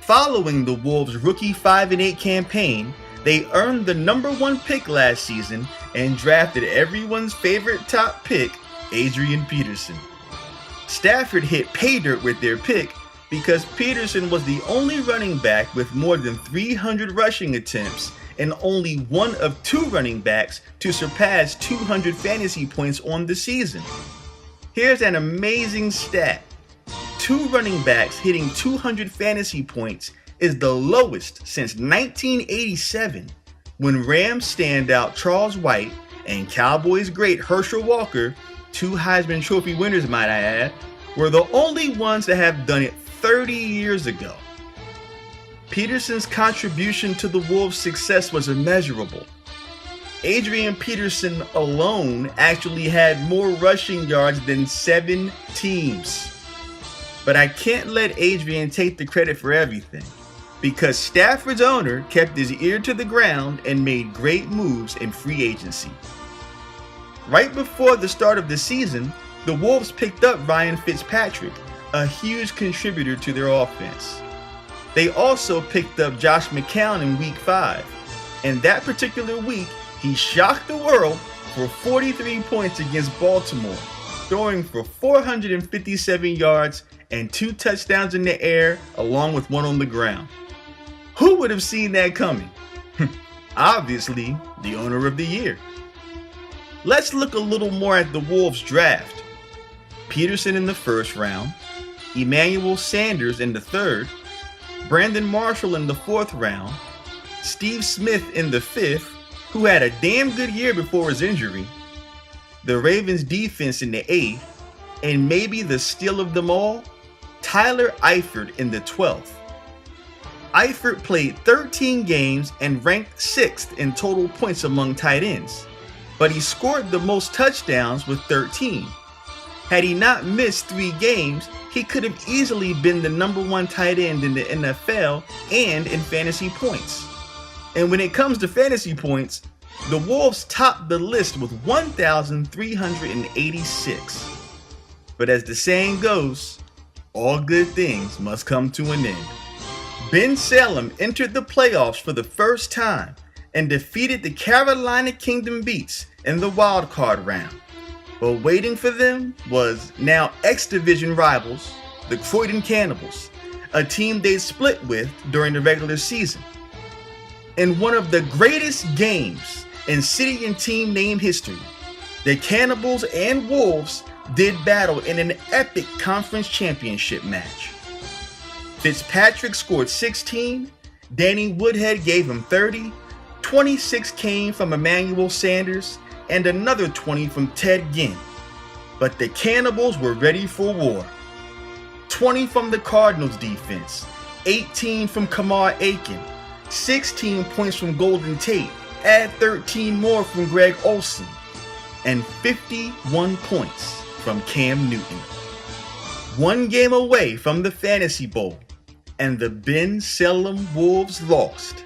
Following the Wolves' rookie 5-8 campaign, they earned the #1 pick last season and drafted everyone's favorite top pick, Adrian Peterson. Stafford hit pay dirt with their pick because Peterson was the only running back with more than 300 rushing attempts and only one of 2 running backs to surpass 200 fantasy points on the season. Here's an amazing stat. 2 running backs hitting 200 fantasy points is the lowest since 1987, when Rams standout Charles White and Cowboys great Herschel Walker, 2 Heisman Trophy winners might I add, were the only ones to have done it 30 years ago. Peterson's contribution to the Wolves' success was immeasurable. Adrian Peterson alone actually had more rushing yards than 7 teams. But I can't let Adrian take the credit for everything, because Stafford's owner kept his ear to the ground and made great moves in free agency. Right before the start of the season, the Wolves picked up Ryan Fitzpatrick, a huge contributor to their offense. They also picked up Josh McCown in Week 5, and that particular week, he shocked the world for 43 points against Baltimore, throwing for 457 yards and 2 touchdowns in the air, along with 1 on the ground. Who would have seen that coming? Obviously, the owner of the year. Let's look a little more at the Wolves draft. Peterson in the 1st round, Emmanuel Sanders in the 3rd, Brandon Marshall in the 4th round, Steve Smith in the 5th, who had a damn good year before his injury, the Ravens defense in the 8th, and maybe the steal of them all, Tyler Eifert in the 12th. Eifert played 13 games and ranked 6th in total points among tight ends, but he scored the most touchdowns with 13. Had he not missed 3 games, he could have easily been the #1 tight end in the NFL and in fantasy points. And when it comes to fantasy points, the Wolves topped the list with 1,386. But as the saying goes, all good things must come to an end. Ben Salem entered the playoffs for the first time and defeated the Carolina Kingdom Beats in the wild card round. But waiting for them was now X-Division rivals, the Croydon Cannibals, a team they split with during the regular season. In one of the greatest games in city and team name history, the Cannibals and Wolves did battle in an epic conference championship match. Fitzpatrick scored 16, Danny Woodhead gave him 30, 26 came from Emmanuel Sanders, and another 20 from Ted Ginn. But the Cannibals were ready for war. 20 from the Cardinals defense, 18 from Kamar Aiken, 16 points from Golden Tate, add 13 more from Greg Olsen, and 51 points from Cam Newton. 1 game away from the Fantasy Bowl, and the Ben Salem Wolves lost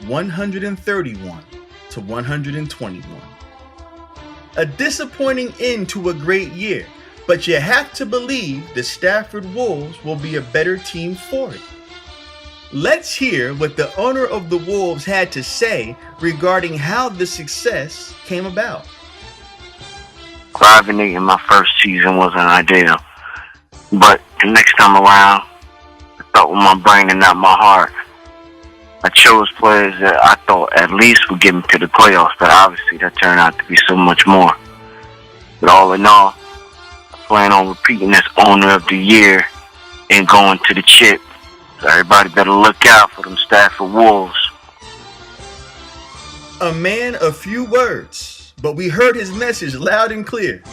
131-121. A disappointing end to a great year, but you have to believe the Stafford Wolves will be a better team for it. Let's hear what the owner of the Wolves had to say regarding how the success came about. 5-8 in my first season wasn't ideal, but the next time around, I thought with my brain and not my heart. I chose players that I thought at least would get me to the playoffs, but obviously that turned out to be so much more. But all in all, I plan on repeating this owner of the year and going to the chip. So everybody better look out for them Stafford Wolves. A man of few words, but we heard his message loud and clear.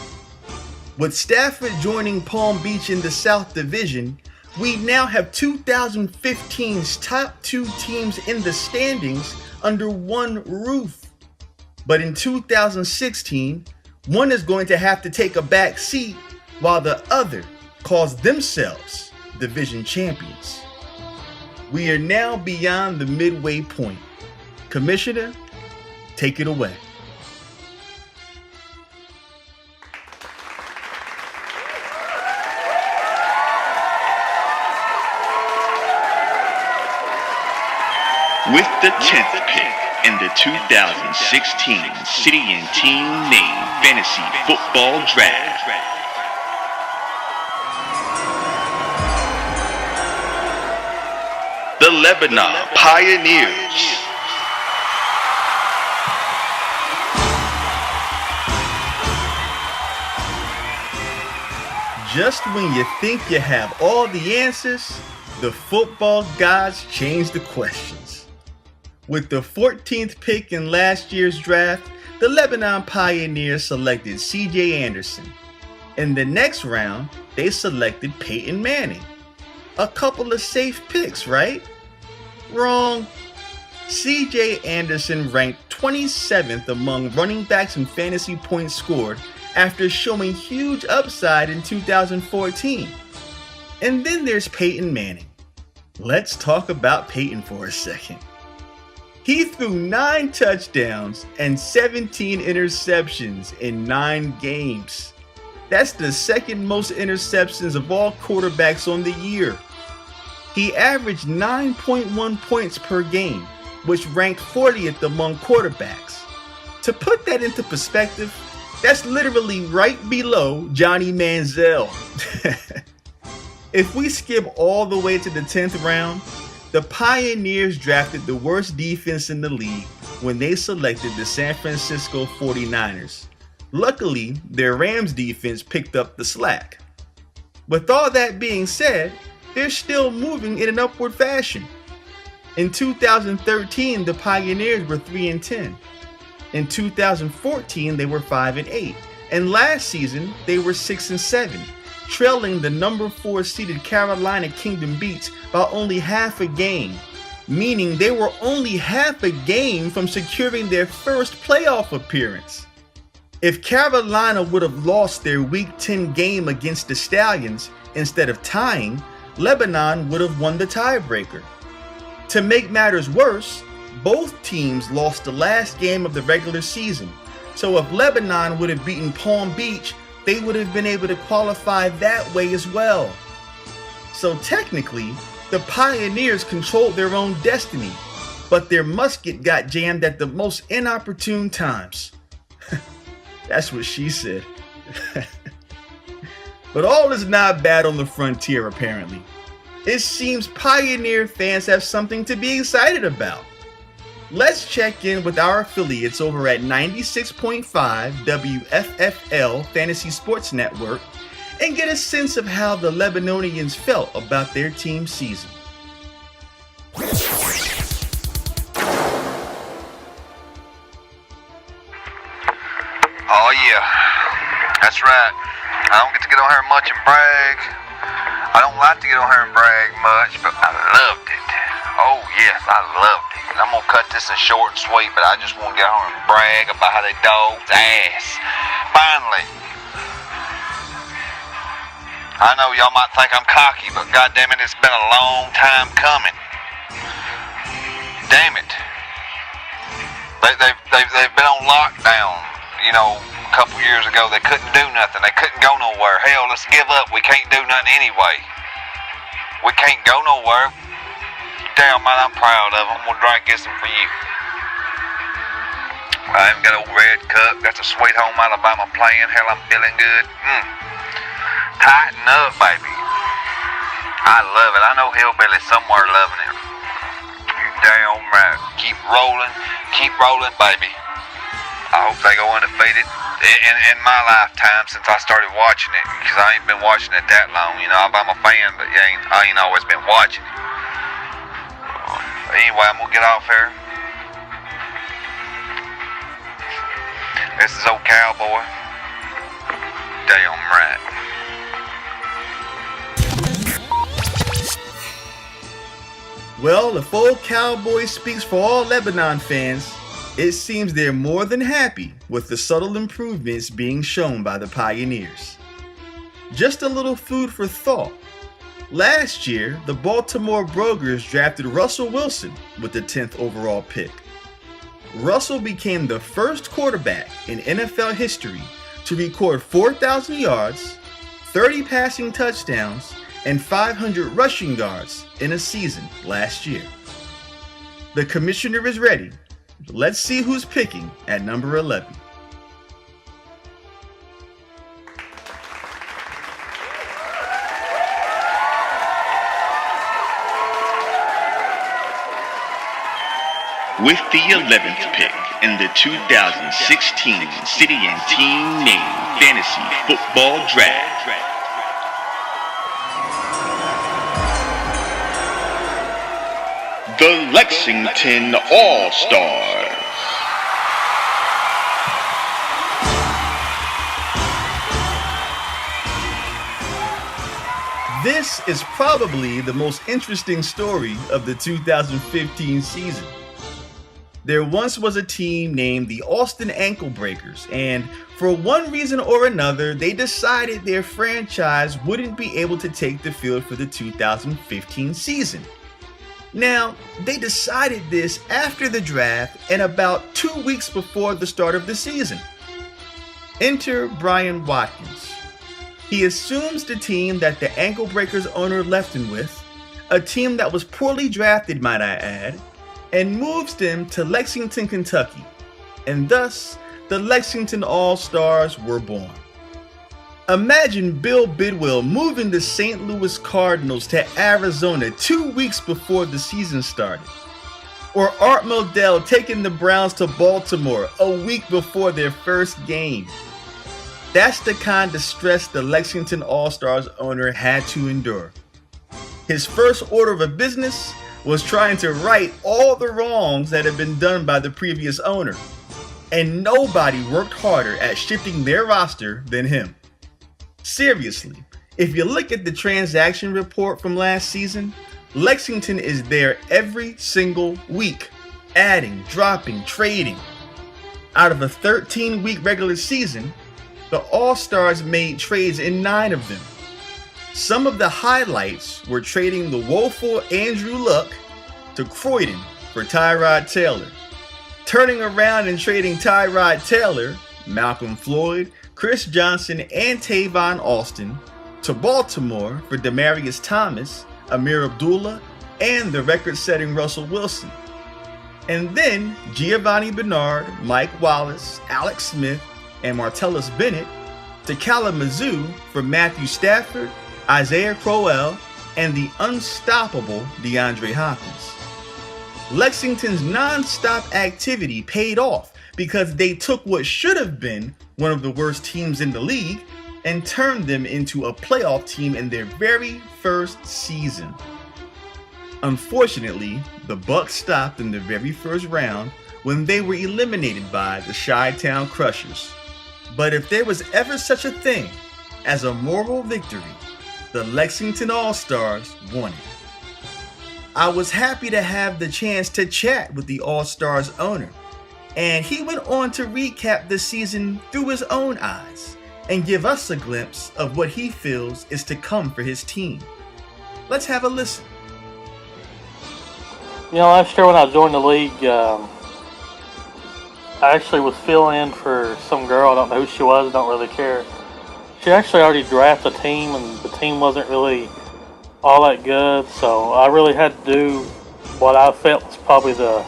With Stafford joining Palm Beach in the South Division, we now have 2015's top 2 teams in the standings under one roof. But in 2016, one is going to have to take a back seat while the other calls themselves division champions. We are now beyond the midway point. Commissioner, take it away. With the 10th pick in the 2016 City and Team Name Fantasy Football Draft, the Lebanon Pioneers. Just when you think you have all the answers, the football gods change the questions. With the 14th pick in last year's draft, the Lebanon Pioneers selected C.J. Anderson. In the next round, they selected Peyton Manning. A couple of safe picks, right? Wrong. C.J. Anderson ranked 27th among running backs in fantasy points scored after showing huge upside in 2014. And then there's Peyton Manning. Let's talk about Peyton for a second. He threw 9 touchdowns and 17 interceptions in 9 games. That's the second most interceptions of all quarterbacks on the year. He averaged 9.1 points per game, which ranked 40th among quarterbacks. To put that into perspective, that's literally right below Johnny Manziel. If we skip all the way to the 10th round, the Pioneers drafted the worst defense in the league when they selected the San Francisco 49ers. Luckily, their Rams defense picked up the slack. With all that being said, they're still moving in an upward fashion. In 2013, the Pioneers were 3-10. In 2014, they were 5-8. And last season, they were 6-7, trailing the number 4 seeded Carolina Kingdom Beats by only half a game, meaning they were only half a game from securing their first playoff appearance. If Carolina would have lost their Week 10 game against the Stallions instead of tying, Lebanon would have won the tiebreaker. To make matters worse, both teams lost the last game of the regular season, so if Lebanon would have beaten Palm Beach, they would have been able to qualify that way as well. So technically, the Pioneers controlled their own destiny, but their musket got jammed at the most inopportune times. That's what she said. But all is not bad on the frontier, apparently. It seems Pioneer fans have something to be excited about. Let's check in with our affiliates over at 96.5 WFFL Fantasy Sports Network and get a sense of how the Lebanonians felt about their team's season. Oh yeah, that's right. I don't get to get on here much and brag. I don't like to get on here and brag much, but I loved it. Oh yes, I loved it. And I'm gonna cut this in short and sweet, but I just want to get on here and brag about how they dogged ass. Finally. I know y'all might think I'm cocky, but goddammit, it's been a long time coming. Damn it. They've been on lockdown, you know, a couple years ago. They couldn't do nothing. They couldn't go nowhere. Hell, let's give up. We can't do nothing anyway. We can't go nowhere. Damn, man, I'm proud of them. I'm gonna drink this one for you. I even got a red cup. That's a Sweet Home Alabama playing. Hell, I'm feeling good. Tighten up, baby. I love it. I know Hillbilly's somewhere loving it. You damn right. Keep rolling, baby. I hope they go undefeated in my lifetime since I started watching it, because I ain't been watching it that long. You know, I'm a fan, but I ain't always been watching it. Anyway, I'm gonna get off here. This is old cowboy. Damn right. Well, if old Cowboy speaks for all Lebanon fans, it seems they're more than happy with the subtle improvements being shown by the Pioneers. Just a little food for thought. Last year, the Baltimore Brokers drafted Russell Wilson with the 10th overall pick. Russell became the first quarterback in NFL history to record 4,000 yards, 30 passing touchdowns, and 500 rushing yards in a season last year. The commissioner is ready. Let's see who's picking at number 11. With the 11th pick in the 2016 City and Team Name Fantasy Football Draft, the Lexington All-Stars. This is probably the most interesting story of the 2015 season. There once was a team named the Austin Ankle Breakers, and for one reason or another, they decided their franchise wouldn't be able to take the field for the 2015 season. Now, they decided this after the draft and about 2 weeks before the start of the season. Enter Brian Watkins. He assumes the team that the Ankle Breakers owner left him with, a team that was poorly drafted, might I add, and moves them to Lexington, Kentucky, and thus the Lexington All-Stars were born. Imagine Bill Bidwell moving the St. Louis Cardinals to Arizona 2 weeks before the season started, or Art Modell taking the Browns to Baltimore a week before their first game. That's the kind of stress the Lexington All-Stars owner had to endure. His first order of business was trying to right all the wrongs that had been done by the previous owner, and nobody worked harder at shifting their roster than him. Seriously, if you look at the transaction report from last season, Lexington is there every single week, adding, dropping, trading. Out of a 13-week regular season, the All-Stars made trades in 9 of them. Some of the highlights were trading the woeful Andrew Luck to Croydon for Tyrod Taylor, turning around and trading Tyrod Taylor, Malcolm Floyd, Chris Johnson, and Tavon Austin to Baltimore for Demaryius Thomas, Amir Abdullah, and the record-setting Russell Wilson. And then Giovanni Bernard, Mike Wallace, Alex Smith, and Martellus Bennett to Kalamazoo for Matthew Stafford, Isaiah Crowell, and the unstoppable DeAndre Hopkins. Lexington's non-stop activity paid off because they took what should have been one of the worst teams in the league and turned them into a playoff team in their very first season. Unfortunately, the buck stopped in the very first round when they were eliminated by the Chi-Town Crushers. But if there was ever such a thing as a moral victory, the Lexington All-Stars won it. I was happy to have the chance to chat with the All-Stars owner, and he went on to recap the season through his own eyes and give us a glimpse of what he feels is to come for his team. Let's have a listen. You know, last year when I joined the league, I actually was filling in for some girl. I don't know who she was, don't really care. She actually already drafted a team, and the team wasn't really all that good, so I really had to do what I felt was probably the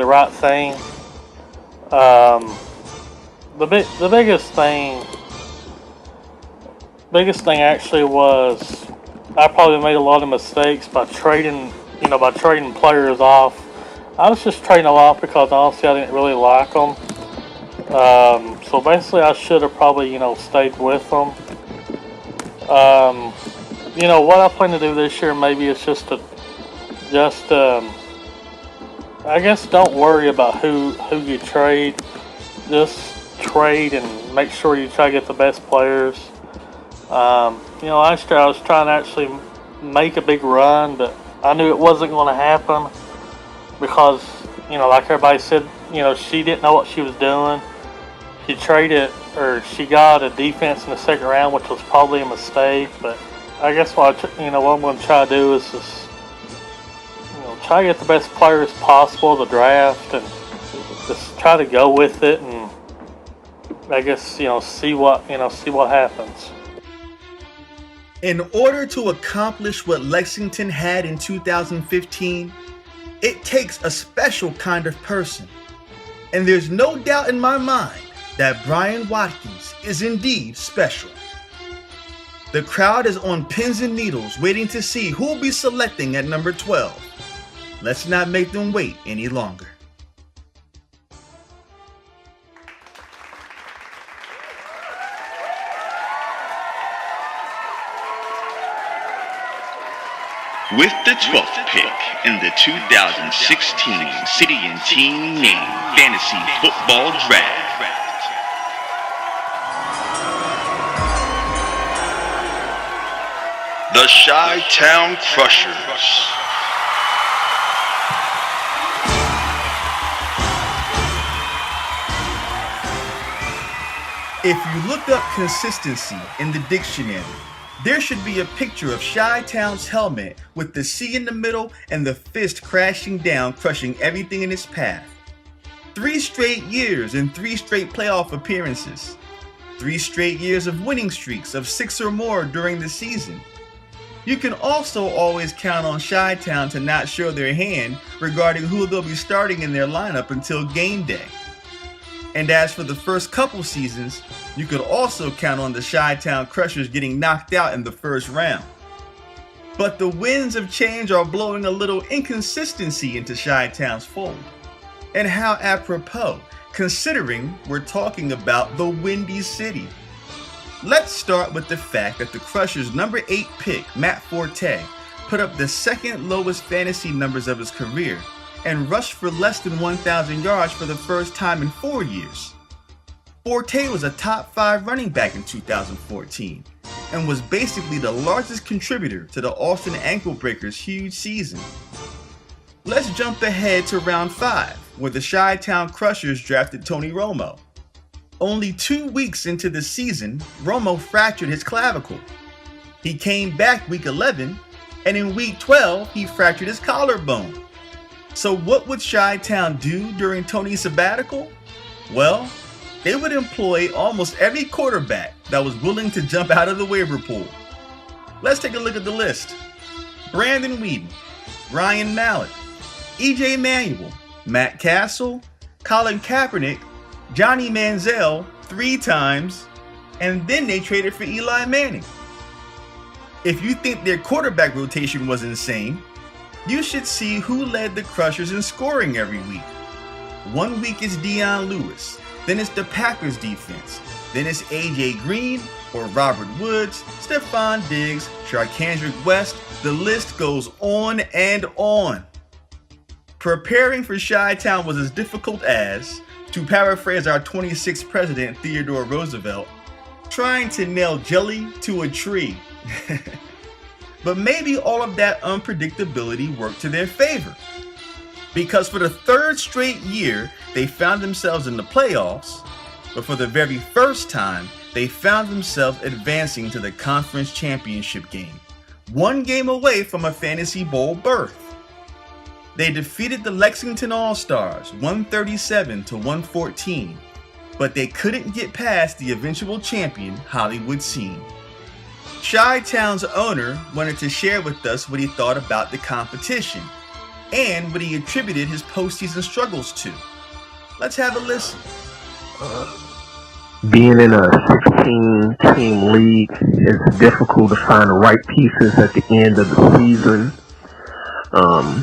right thing. The biggest thing actually was I probably made a lot of mistakes by trading players off. I was just trading them off because honestly I didn't really like them. So basically I should have probably, stayed with them. What I plan to do this year maybe is I guess don't worry about who you trade. Just trade and make sure you try to get the best players. Last year I was trying to actually make a big run, but I knew it wasn't going to happen because, like everybody said, she didn't know what she was doing. She got a defense in the second round, which was probably a mistake. But I guess what I'm going to try to do is just, try to get the best players possible to draft and just try to go with it, and I guess see what happens. In order to accomplish what Lexington had in 2015, it takes a special kind of person. And there's no doubt in my mind that Brian Watkins is indeed special. The crowd is on pins and needles waiting to see who will be selecting at number 12. Let's not make them wait any longer. With the 12th pick in the 2016 City and Team Name Fantasy Football Draft, the Chi-Town Crushers. If you look up consistency in the dictionary, there should be a picture of Chi-Town's helmet with the C in the middle and the fist crashing down, crushing everything in its path. 3 straight years and 3 straight playoff appearances. 3 straight years of winning streaks of 6 or more during the season. You can also always count on Chi-Town to not show their hand regarding who they'll be starting in their lineup until game day. And as for the first couple seasons, you could also count on the Chi-Town Crushers getting knocked out in the first round. But the winds of change are blowing a little inconsistency into Chi-Town's fold. And how apropos, considering we're talking about the Windy City. Let's start with the fact that the Crushers' number 8 pick, Matt Forte, put up the second lowest fantasy numbers of his career and rushed for less than 1,000 yards for the first time in 4 years. Forte was a top 5 running back in 2014 and was basically the largest contributor to the Austin Ankle Breakers' huge season. Let's jump ahead to round 5, where the Chi-Town Crushers drafted Tony Romo. Only 2 weeks into the season, Romo fractured his clavicle. He came back week 11, and in week 12, he fractured his collarbone. So what would Chi-Town do during Tony's sabbatical? Well, they would employ almost every quarterback that was willing to jump out of the waiver pool. Let's take a look at the list. Brandon Weeden, Ryan Mallett, EJ Manuel, Matt Castle, Colin Kaepernick, Johnny Manziel 3 times, and then they traded for Eli Manning. If you think their quarterback rotation was insane, you should see who led the Crushers in scoring every week. 1 week it's Dion Lewis, then it's the Packers defense, then it's AJ Green or Robert Woods, Stephon Diggs, Charcandrick West, the list goes on and on. Preparing for Chi-Town was as difficult as, to paraphrase our 26th president Theodore Roosevelt, trying to nail jelly to a tree. But maybe all of that unpredictability worked to their favor. Because for the 3rd straight year, they found themselves in the playoffs, but for the very first time, they found themselves advancing to the conference championship game, 1 game away from a fantasy bowl berth. They defeated the Lexington All-Stars 137-114, but they couldn't get past the eventual champion Hollywood Scene. Chi-Town's owner wanted to share with us what he thought about the competition and what he attributed his postseason struggles to. Let's have a listen. Being in a 16-team league, it's difficult to find the right pieces at the end of the season. A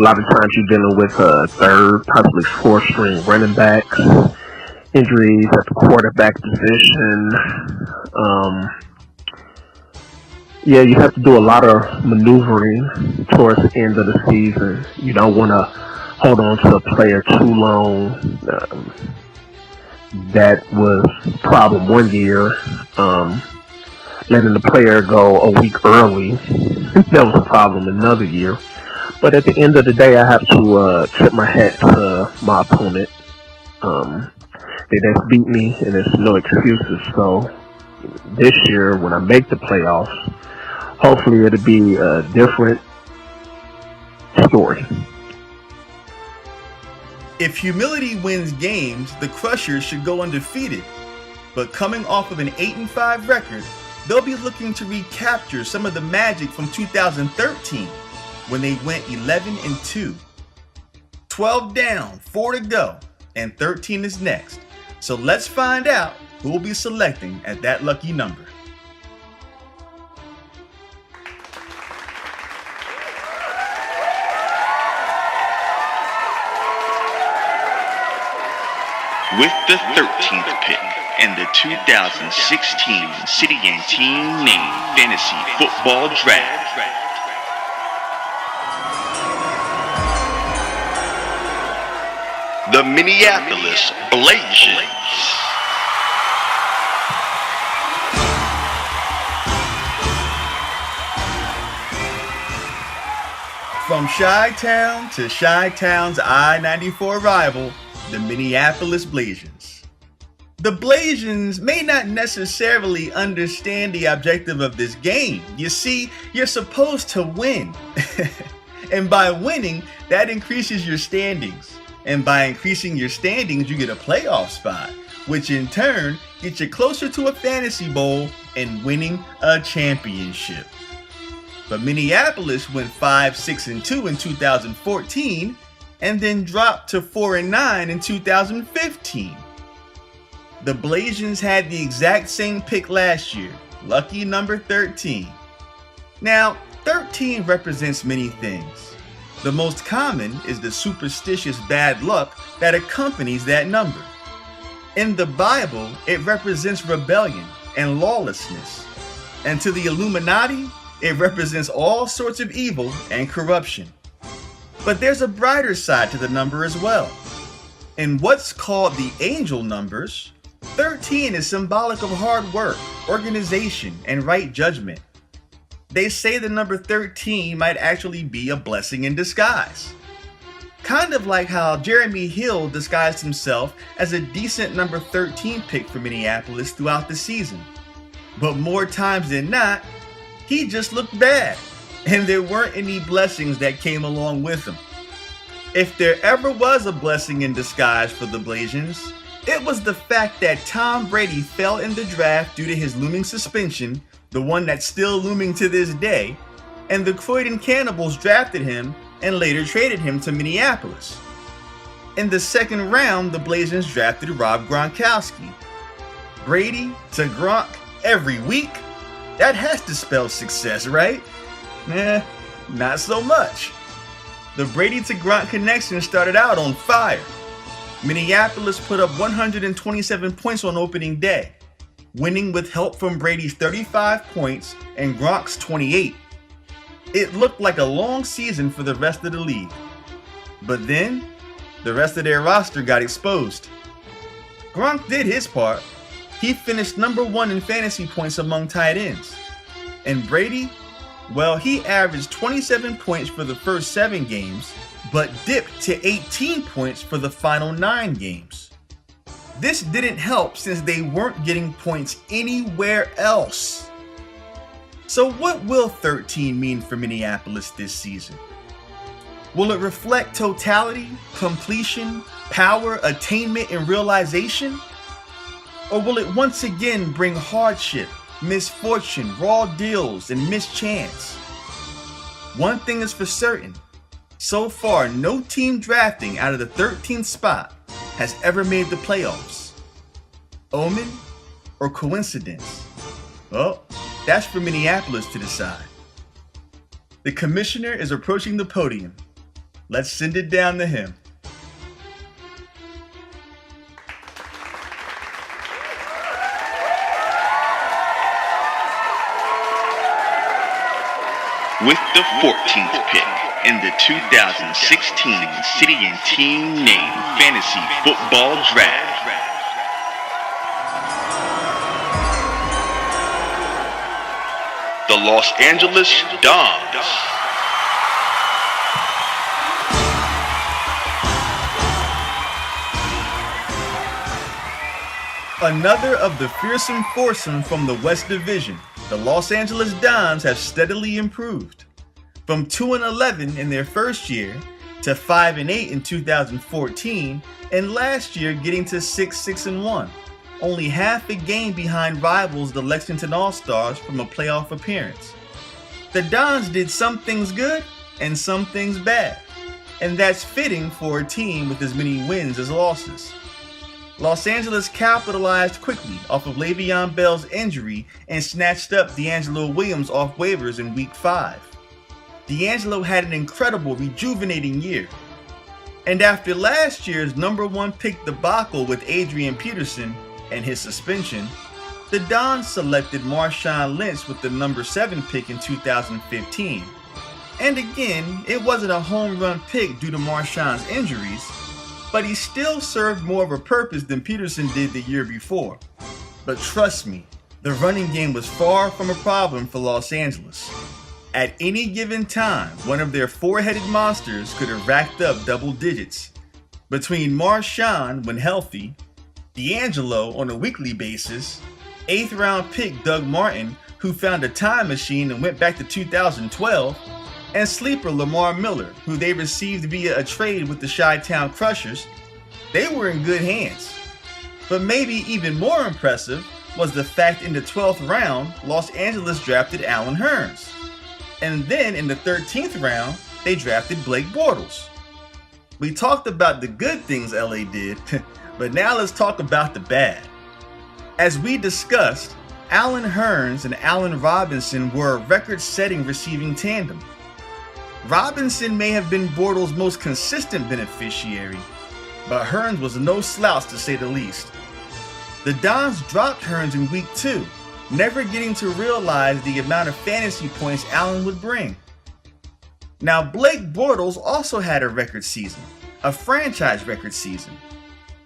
lot of times you're dealing with a 3rd, possibly 4th string running backs, injuries at the quarterback position. Yeah, you have to do a lot of maneuvering towards the end of the season. You don't want to hold on to a player too long. That was a problem one year. Letting the player go a week early, that was a problem another year. But at the end of the day, I have to tip my hat to my opponent. They just beat me, and there's no excuses. So this year, when I make the playoffs, hopefully it'll be a different story. If humility wins games, the Crushers should go undefeated. But coming off of an 8-5 record, they'll be looking to recapture some of the magic from 2013 when they went 11-2. 12 down, 4 to go, and 13 is next. So let's find out who will be selecting at that lucky number. With the 13th pick in the 2016 City and Team Name Fantasy Football Draft, the Minneapolis Blazers. From Chi-Town to Chi-Town's I-94 rival, the Minneapolis Blazers. The Blazers may not necessarily understand the objective of this game. You see, you're supposed to win. And by winning, that increases your standings. And by increasing your standings, you get a playoff spot, which in turn gets you closer to a fantasy bowl and winning a championship. But Minneapolis went 5-6-2 in 2014 and then dropped to 4-9 in 2015. The Blazers had the exact same pick last year, lucky number 13. Now, 13 represents many things. The most common is the superstitious bad luck that accompanies that number. In the Bible, it represents rebellion and lawlessness. And to the Illuminati, it represents all sorts of evil and corruption. But there's a brighter side to the number as well. In what's called the angel numbers, 13 is symbolic of hard work, organization, and right judgment. They say the number 13 might actually be a blessing in disguise. Kind of like how Jeremy Hill disguised himself as a decent number 13 pick for Minneapolis throughout the season. But more times than not, he just looked bad, and there weren't any blessings that came along with him. If there ever was a blessing in disguise for the Blazers, it was the fact that Tom Brady fell in the draft due to his looming suspension, the one that's still looming to this day, and the Croydon Cannibals drafted him and later traded him to Minneapolis. In the second round, the Blazers drafted Rob Gronkowski. Brady to Gronk every week? That has to spell success, right? Not so much. The Brady to Gronk connection started out on fire. Minneapolis put up 127 points on opening day, winning with help from Brady's 35 points and Gronk's 28. It looked like a long season for the rest of the league. But then, the rest of their roster got exposed. Gronk did his part. He finished number 1 in fantasy points among tight ends. And Brady, well, he averaged 27 points for the first 7 games, but dipped to 18 points for the final 9 games. This didn't help since they weren't getting points anywhere else. So what will 13 mean for Minneapolis this season? Will it reflect totality, completion, power, attainment, and realization? Or will it once again bring hardship, misfortune, raw deals, and mischance? One thing is for certain. So far, no team drafting out of the 13th spot has ever made the playoffs. Omen or coincidence? Well, that's for Minneapolis to decide. The commissioner is approaching the podium. Let's send it down to him. With the 14th pick in the 2016 City and Team Name Fantasy Football Draft, the Los Angeles Dons. Another of the fearsome foursome from the West Division, the Los Angeles Dons have steadily improved. From 2-11 in their first year to 5-8 in 2014, and last year getting to 6-1, only half a game behind rivals the Lexington All-Stars from a playoff appearance. The Dons did some things good and some things bad, and that's fitting for a team with as many wins as losses. Los Angeles capitalized quickly off of Le'Veon Bell's injury and snatched up D'Angelo Williams off waivers in Week 5. D'Angelo had an incredible, rejuvenating year. And after last year's number 1 pick debacle with Adrian Peterson and his suspension, the Dons selected Marshawn Lynch with the number 7 pick in 2015. And again, it wasn't a home run pick due to Marshawn's injuries, but he still served more of a purpose than Peterson did the year before. But trust me, the running game was far from a problem for Los Angeles. At any given time, one of their four-headed monsters could have racked up double digits. Between Marshawn, when healthy, D'Angelo on a weekly basis, 8th round pick Doug Martin, who found a time machine and went back to 2012, and sleeper Lamar Miller, who they received via a trade with the Chi-Town Crushers, they were in good hands. But maybe even more impressive was the fact in the 12th round, Los Angeles drafted Allen Hurns. And then in the 13th round, they drafted Blake Bortles. We talked about the good things LA did, but now let's talk about the bad. As we discussed, Allen Hurns and Allen Robinson were a record-setting receiving tandem. Robinson may have been Bortles' most consistent beneficiary, but Hurns was no slouch to say the least. The Dons dropped Hurns in Week 2, never getting to realize the amount of fantasy points Allen would bring. Now, Blake Bortles also had a record season, a franchise record season.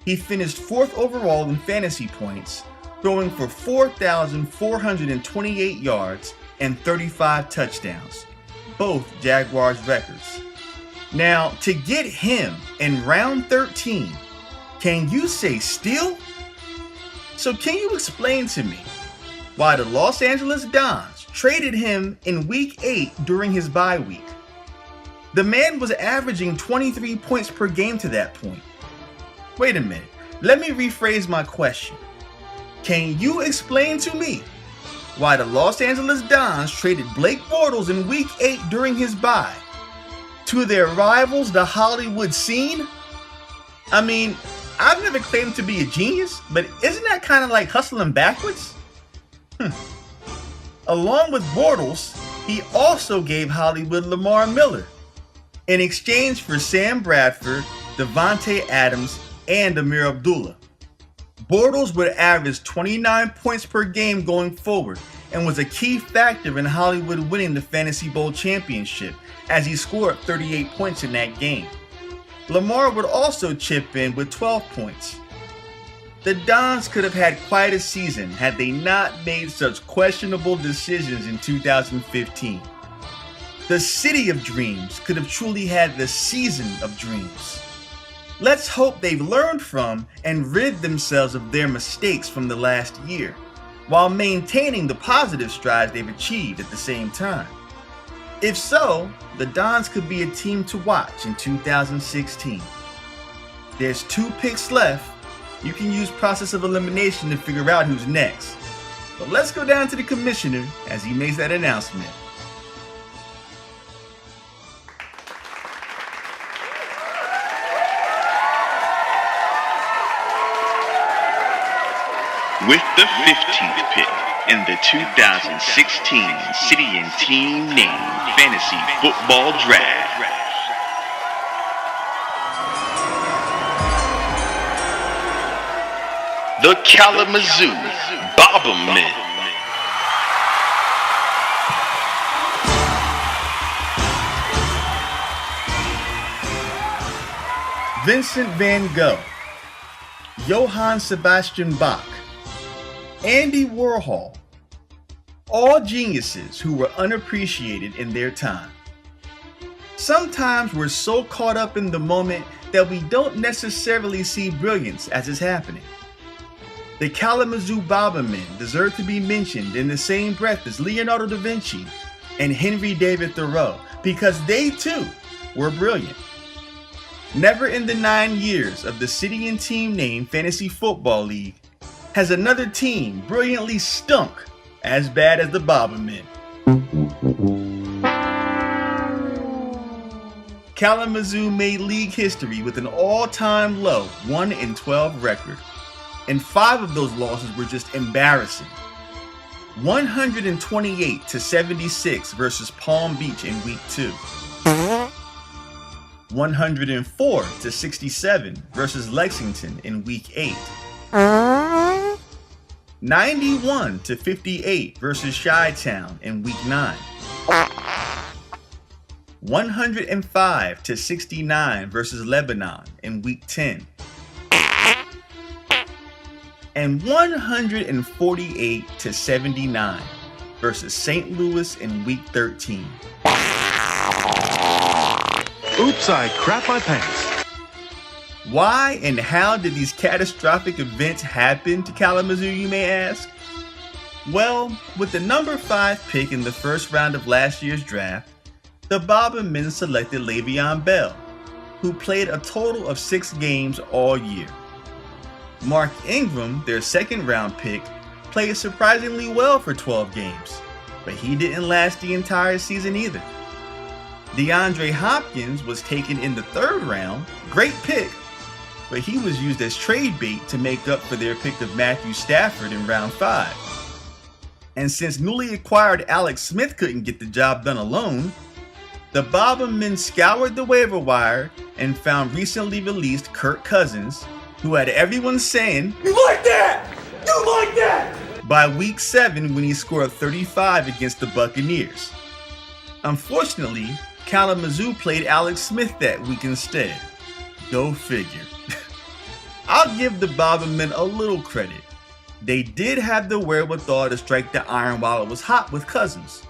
He finished 4th overall in fantasy points, throwing for 4,428 yards and 35 touchdowns. Both Jaguars records. Now, to get him in round 13, can you say steal? So can you explain to me why the Los Angeles Dons traded him in Week 8 during his bye week? The man was averaging 23 points per game to that point. Wait a minute, let me rephrase my question. Can you explain to me why the Los Angeles Dons traded Blake Bortles in Week 8 during his bye to their rivals, the Hollywood scene? I mean, I've never claimed to be a genius, but isn't that kind of like hustling backwards? Along with Bortles, he also gave Hollywood Lamar Miller in exchange for Sam Bradford, Devontae Adams, and Amir Abdullah. Bortles would average 29 points per game going forward and was a key factor in Hollywood winning the Fantasy Bowl championship as he scored 38 points in that game. Lamar would also chip in with 12 points. The Dons could have had quite a season had they not made such questionable decisions in 2015. The City of Dreams could have truly had the Season of Dreams. Let's hope they've learned from and rid themselves of their mistakes from the last year, while maintaining the positive strides they've achieved at the same time. If so, the Dons could be a team to watch in 2016. There's 2 picks left. You can use process of elimination to figure out who's next. But let's go down to the commissioner as he makes that announcement. With the 15th pick in the 2016 City and Team Name Fantasy Football Draft, the Kalamazoo Bombermen. Vincent Van Gogh, Johann Sebastian Bach, Andy Warhol, all geniuses who were unappreciated in their time. Sometimes we're so caught up in the moment that we don't necessarily see brilliance as it's happening. The Kalamazoo Bombermen deserve to be mentioned in the same breath as Leonardo da Vinci and Henry David Thoreau because they too were brilliant. Never in the 9 years of the City and Team Name Fantasy Football League has another team brilliantly stunk as bad as the Bombermen. Kalamazoo made league history with an all-time low 1-12 record, and 5 of those losses were just embarrassing. 128-76 versus Palm Beach in Week 2. 104-67 versus Lexington in Week 8. 91-58 versus Chi-Town in Week 9. 105-69 versus Lebanon in Week 10. And 148-79 versus St. Louis in Week 13. Oops, I crapped my pants. Why and how did these catastrophic events happen to Kalamazoo, you may ask? Well, with the number 5 pick in the first round of last year's draft, the Bombermen selected Le'Veon Bell, who played a total of 6 games all year. Mark Ingram, their second round pick, played surprisingly well for 12 games, but he didn't last the entire season either. DeAndre Hopkins was taken in the 3rd round, great pick, but he was used as trade bait to make up for their pick of Matthew Stafford in round 5. And since newly acquired Alex Smith couldn't get the job done alone, the Bombermen scoured the waiver wire and found recently released Kirk Cousins, who had everyone saying, "You like that? You like that?" by Week 7 when he scored 35 against the Buccaneers. Unfortunately, Kalamazoo played Alex Smith that week instead. Go figure. I'll give the Bombermen a little credit. They did have the wherewithal to strike the iron while it was hot with Cousins.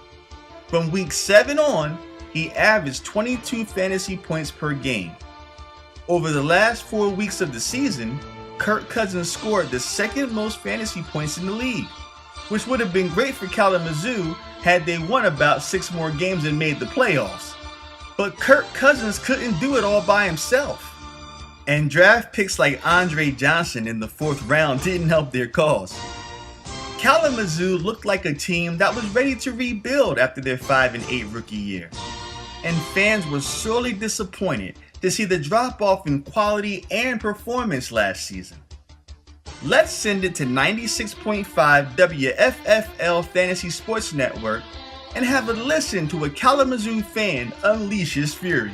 From Week 7 on, he averaged 22 fantasy points per game. Over the last 4 weeks of the season, Kirk Cousins scored the 2nd most fantasy points in the league, which would have been great for Kalamazoo had they won about 6 more games and made the playoffs. But Kirk Cousins couldn't do it all by himself. And draft picks like Andre Johnson in the 4th round didn't help their cause. Kalamazoo looked like a team that was ready to rebuild after their 5-8 rookie year. And fans were sorely disappointed to see the drop-off in quality and performance last season. Let's send it to 96.5 WFFL Fantasy Sports Network and have a listen to a Kalamazoo fan unleash his fury.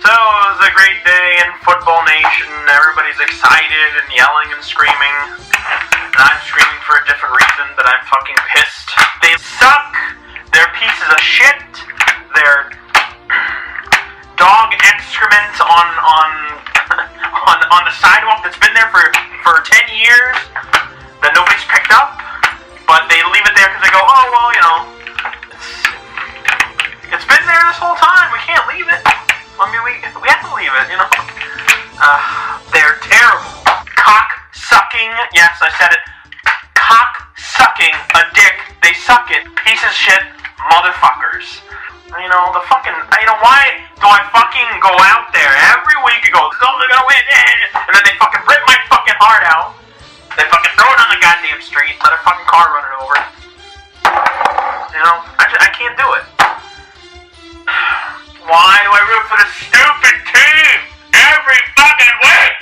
So it was a great day in Football Nation. Everybody's excited and yelling and screaming. And I'm screaming for a different reason, but I'm fucking pissed. They suck. They're pieces of shit. They're dog excrement on the sidewalk that's been there for 10 years that nobody's picked up. But they leave it there because they go, oh well, you know, it's been there this whole time. We can't leave it. I mean, we have to leave it, you know. They're terrible. Cock-sucking, yes, I said it. Cock-sucking a dick. They suck it. Piece of shit motherfuckers. You know, the fucking, you know, why do I fucking go out there every week and go, oh, they're gonna win, and then they fucking rip my fucking heart out. They fucking throw it on the goddamn street, let a fucking car run it over. You know, I can't do it. Why do I root for this stupid team every fucking week?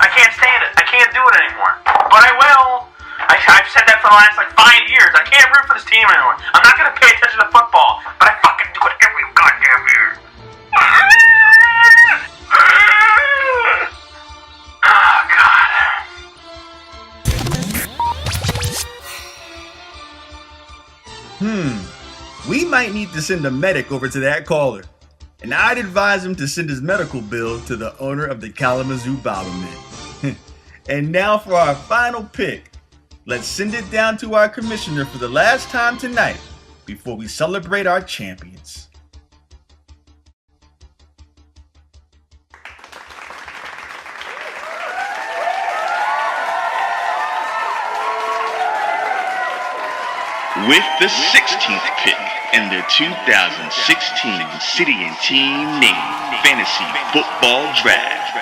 I can't stand it. I can't do it anymore. But I will. I've said that for the last 5 years. I can't root for this team anymore. I'm not going to pay attention to football, but I fucking do it every goddamn year. Oh, God. We might need to send a medic over to that caller. And I'd advise him to send his medical bill to the owner of the Kalamazoo Bombermen. And now for our final pick. Let's send it down to our commissioner for the last time tonight before we celebrate our champions. With the 16th pick in the 2016 City and Team Name Fantasy Football Draft.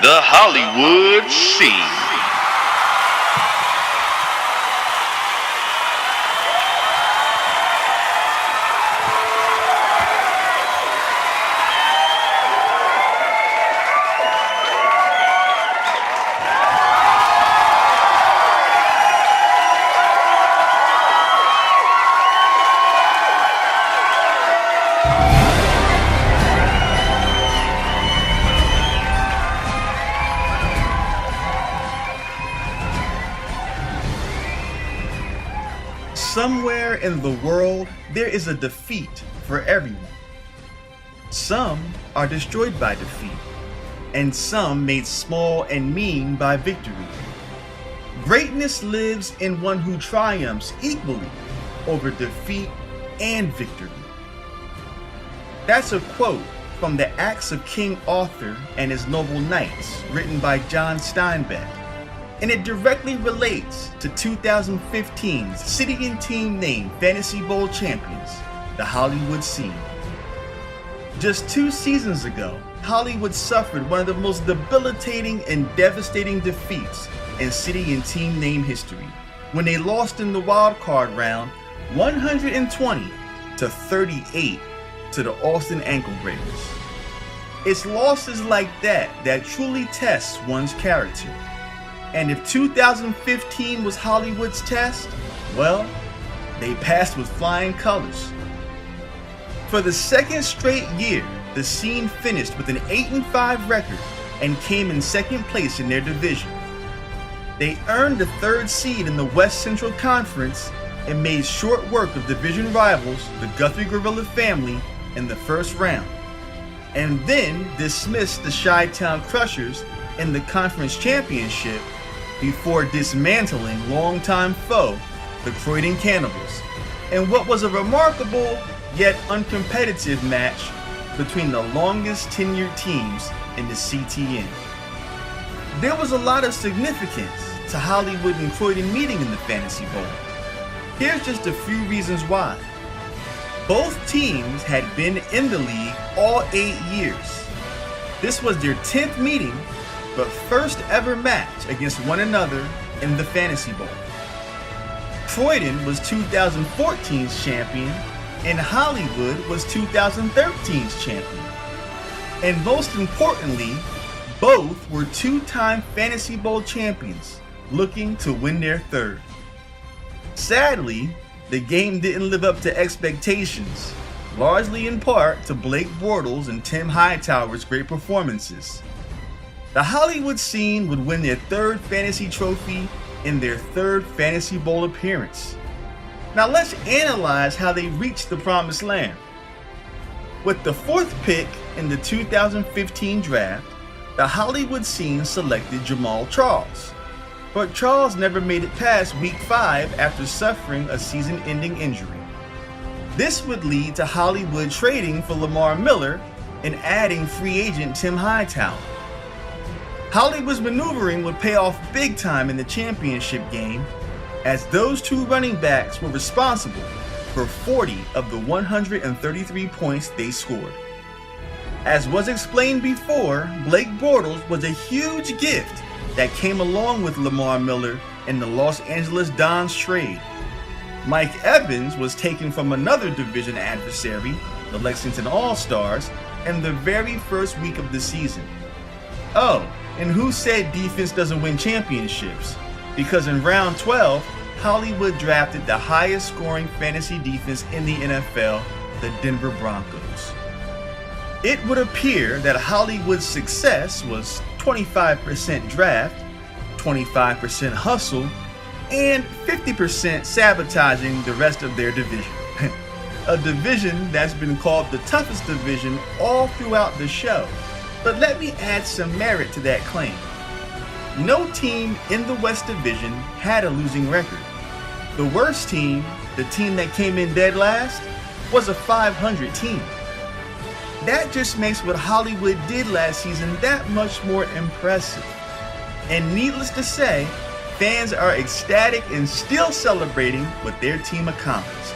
The Hollywood Scene. Somewhere in the world, there is a defeat for everyone. Some are destroyed by defeat, and some made small and mean by victory. Greatness lives in one who triumphs equally over defeat and victory. That's a quote from the Acts of King Arthur and His Noble Knights, written by John Steinbeck. And it directly relates to 2015's City and Team Name Fantasy Bowl champions, the Hollywood Scene. Just 2 seasons ago, Hollywood suffered one of the most debilitating and devastating defeats in City and Team Name history when they lost in the wild card round 120-38 to the Austin Ankle Breakers. It's losses like that truly tests one's character. And if 2015 was Hollywood's test, well, they passed with flying colors. For the second straight year, the Scene finished with an 8-5 record and came in second place in their division. They earned the 3rd seed in the West Central Conference and made short work of division rivals, the Guthrie Gorilla family, in the first round, and then dismissed the Chi-Town Crushers in the conference championship before dismantling longtime foe, the Croydon Cannibals, in what was a remarkable yet uncompetitive match between the longest tenured teams in the CTN. There was a lot of significance to Hollywood and Croydon meeting in the Fantasy Bowl. Here's just a few reasons why. Both teams had been in the league all 8 years. This was their 10th meeting, but first ever match against one another in the Fantasy Bowl. Croydon was 2014's champion, and Hollywood was 2013's champion. And most importantly, both were 2-time Fantasy Bowl champions, looking to win their 3rd. Sadly, the game didn't live up to expectations, largely in part to Blake Bortles and Tim Hightower's great performances. The Hollywood Scene would win their 3rd fantasy trophy in their 3rd Fantasy Bowl appearance. Now let's analyze how they reached the promised land. With the 4th pick in the 2015 draft, the Hollywood Scene selected Jamal Charles. But Charles never made it past week 5 after suffering a season-ending injury. This would lead to Hollywood trading for Lamar Miller and adding free agent Tim Hightower. Hollywood's maneuvering would pay off big time in the championship game, as those 2 running backs were responsible for 40 of the 133 points they scored. As was explained before, Blake Bortles was a huge gift that came along with Lamar Miller in the Los Angeles Dons trade. Mike Evans was taken from another division adversary, the Lexington All-Stars, in the very first week of the season. Oh, and who said defense doesn't win championships? Because in round 12, Hollywood drafted the highest scoring fantasy defense in the NFL, the Denver Broncos. It would appear that Hollywood's success was 25% draft, 25% hustle, and 50% sabotaging the rest of their division. A division that's been called the toughest division all throughout the show. But let me add some merit to that claim. No team in the West Division had a losing record. The worst team, the team that came in dead last, was a 500 team. that just makes what Hollywood did last season that much more impressive. And needless to say, fans are ecstatic and still celebrating what their team accomplished.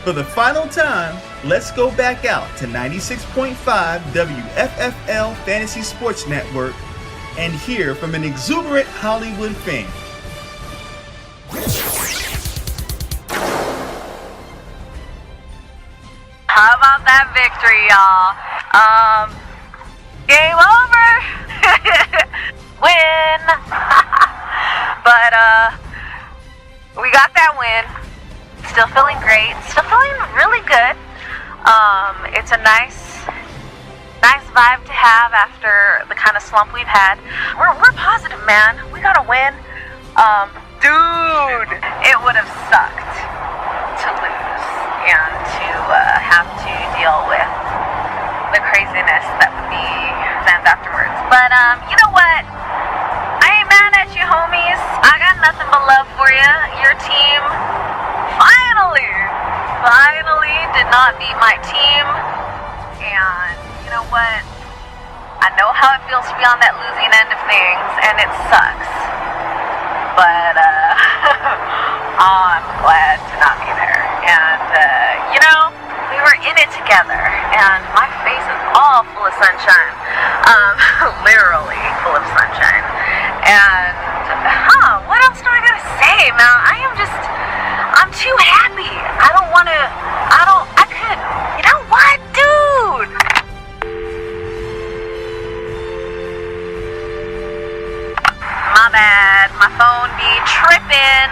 For the final time, let's go back out to 96.5 WFFL Fantasy Sports Network and hear from an exuberant Hollywood fan. How about that victory, y'all? Game over. Win. But we got that win. Still feeling great. Still feeling really good. It's a nice vibe to have after the kind of slump we've had. We're positive, man. We got a win. Dude, it would have sucked to lose and to have to deal with the craziness that would be fans afterwards. But you know what? I ain't mad at you, homies. I got nothing but love for you. Your team finally did not beat my team. And you know what? I know how it feels to be on that losing end of things, and it sucks. But I'm glad to not be there. And you know, we were in it together, and my face is all full of sunshine. Literally full of sunshine. And what else do I gotta say, man? I'm too happy. You know what, dude? My bad, my phone be tripping.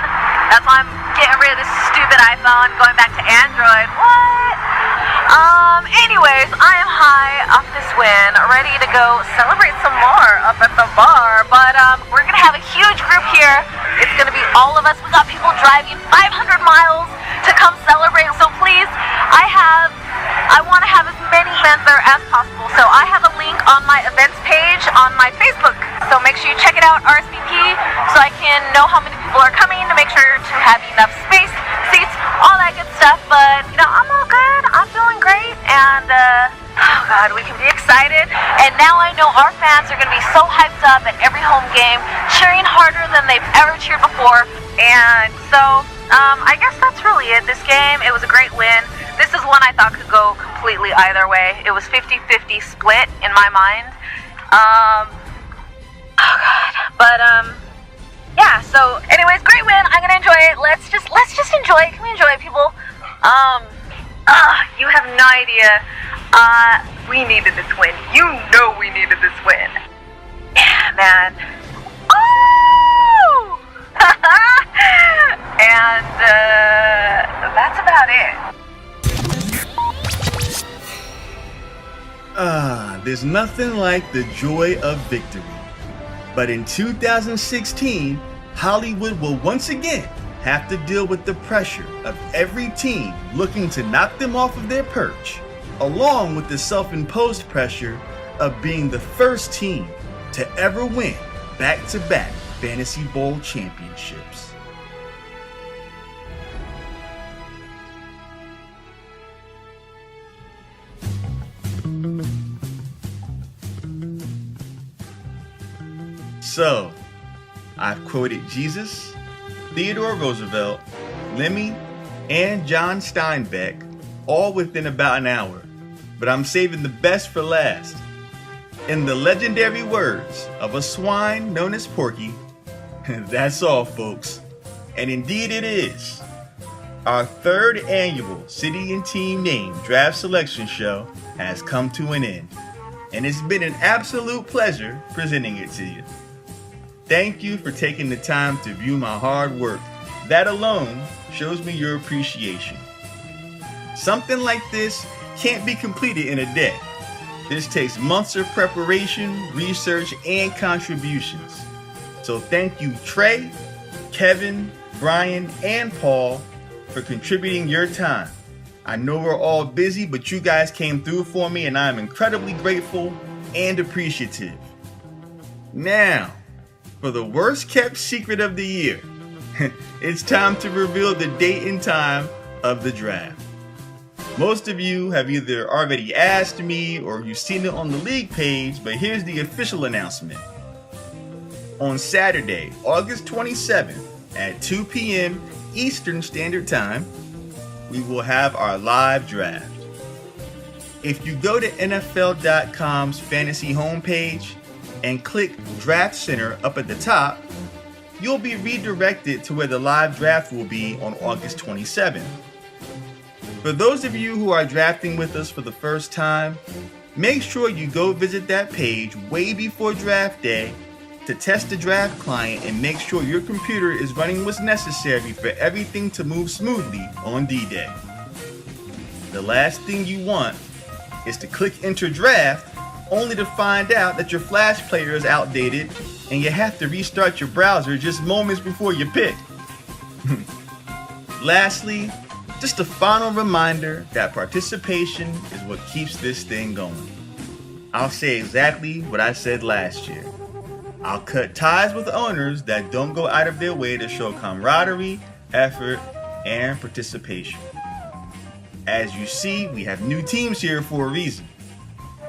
That's why I'm getting rid of this stupid iPhone, going back to Android. What? Anyways, I am high off this win, ready to go celebrate some more up at the bar. But we're gonna have a huge group here. It's gonna be all of us. We got people driving 500 miles to come celebrate. So please, I want to have as many fans there as possible. So I have a link on my events page on my Facebook. So make sure you check it out, RSVP, so I can know how many people are coming to make sure to have enough space, seats, all that good stuff. But you know, I'm all good. I'm feeling great, and oh God, we can be excited. And now I know our fans are going to be so hyped up at every home game, cheering harder than they've ever cheered before. And so I guess that's really it. This game, it was a great win. This is one I thought could go completely either way. It was 50-50 split in my mind. Oh God. But yeah, so anyways, great win. I'm gonna enjoy it. Let's just enjoy it. Can we enjoy it, people? You have no idea. We needed this win. You know we needed this win. Yeah, man. Oh! And that's about it. There's nothing like the joy of victory. But in 2016, Hollywood will once again have to deal with the pressure of every team looking to knock them off of their perch, along with the self-imposed pressure of being the first team to ever win back-to-back Fantasy Bowl championships. So, I've quoted Jesus, Theodore Roosevelt, Lemmy, and John Steinbeck all within about an hour, but I'm saving the best for last. In the legendary words of a swine known as Porky, that's all, folks. And indeed it is. Our third annual City and Team Name Draft Selection Show has come to an end, and it's been an absolute pleasure presenting it to you. Thank you for taking the time to view my hard work. That alone shows me your appreciation. Something like this can't be completed in a day. This takes months of preparation, research, and contributions. So thank you, Trey, Kevin, Brian, and Paul for contributing your time. I know we're all busy, but you guys came through for me, and I'm incredibly grateful and appreciative. Now, for the worst kept secret of the year, it's time to reveal the date and time of the draft. Most of you have either already asked me or you've seen it on the league page, but here's the official announcement. On Saturday, August 27th at 2 p.m. Eastern Standard Time, we will have our live draft. If you go to NFL.com's fantasy homepage and click Draft Center up at the top, you'll be redirected to where the live draft will be on August 27th. For those of you who are drafting with us for the first time, make sure you go visit that page way before draft day to test the draft client and make sure your computer is running what's necessary for everything to move smoothly on D-Day. The last thing you want is to click enter draft only to find out that your Flash player is outdated and you have to restart your browser just moments before you pick. Lastly, just a final reminder that participation is what keeps this thing going. I'll say exactly what I said last year. I'll cut ties with owners that don't go out of their way to show camaraderie, effort, and participation. As you see, we have new teams here for a reason.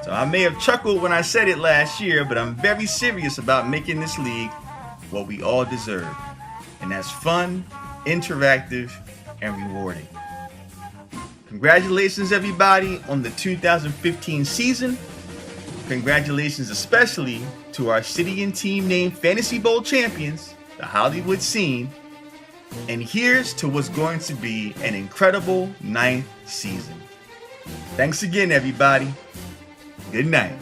So I may have chuckled when I said it last year, but I'm very serious about making this league what we all deserve. And that's fun, interactive, and rewarding. Congratulations everybody on the 2015 season. Congratulations especially to our city and team named Fantasy Bowl champions, the Hollywood Scene. And here's to what's going to be an incredible 9th season. Thanks again, everybody. Good night.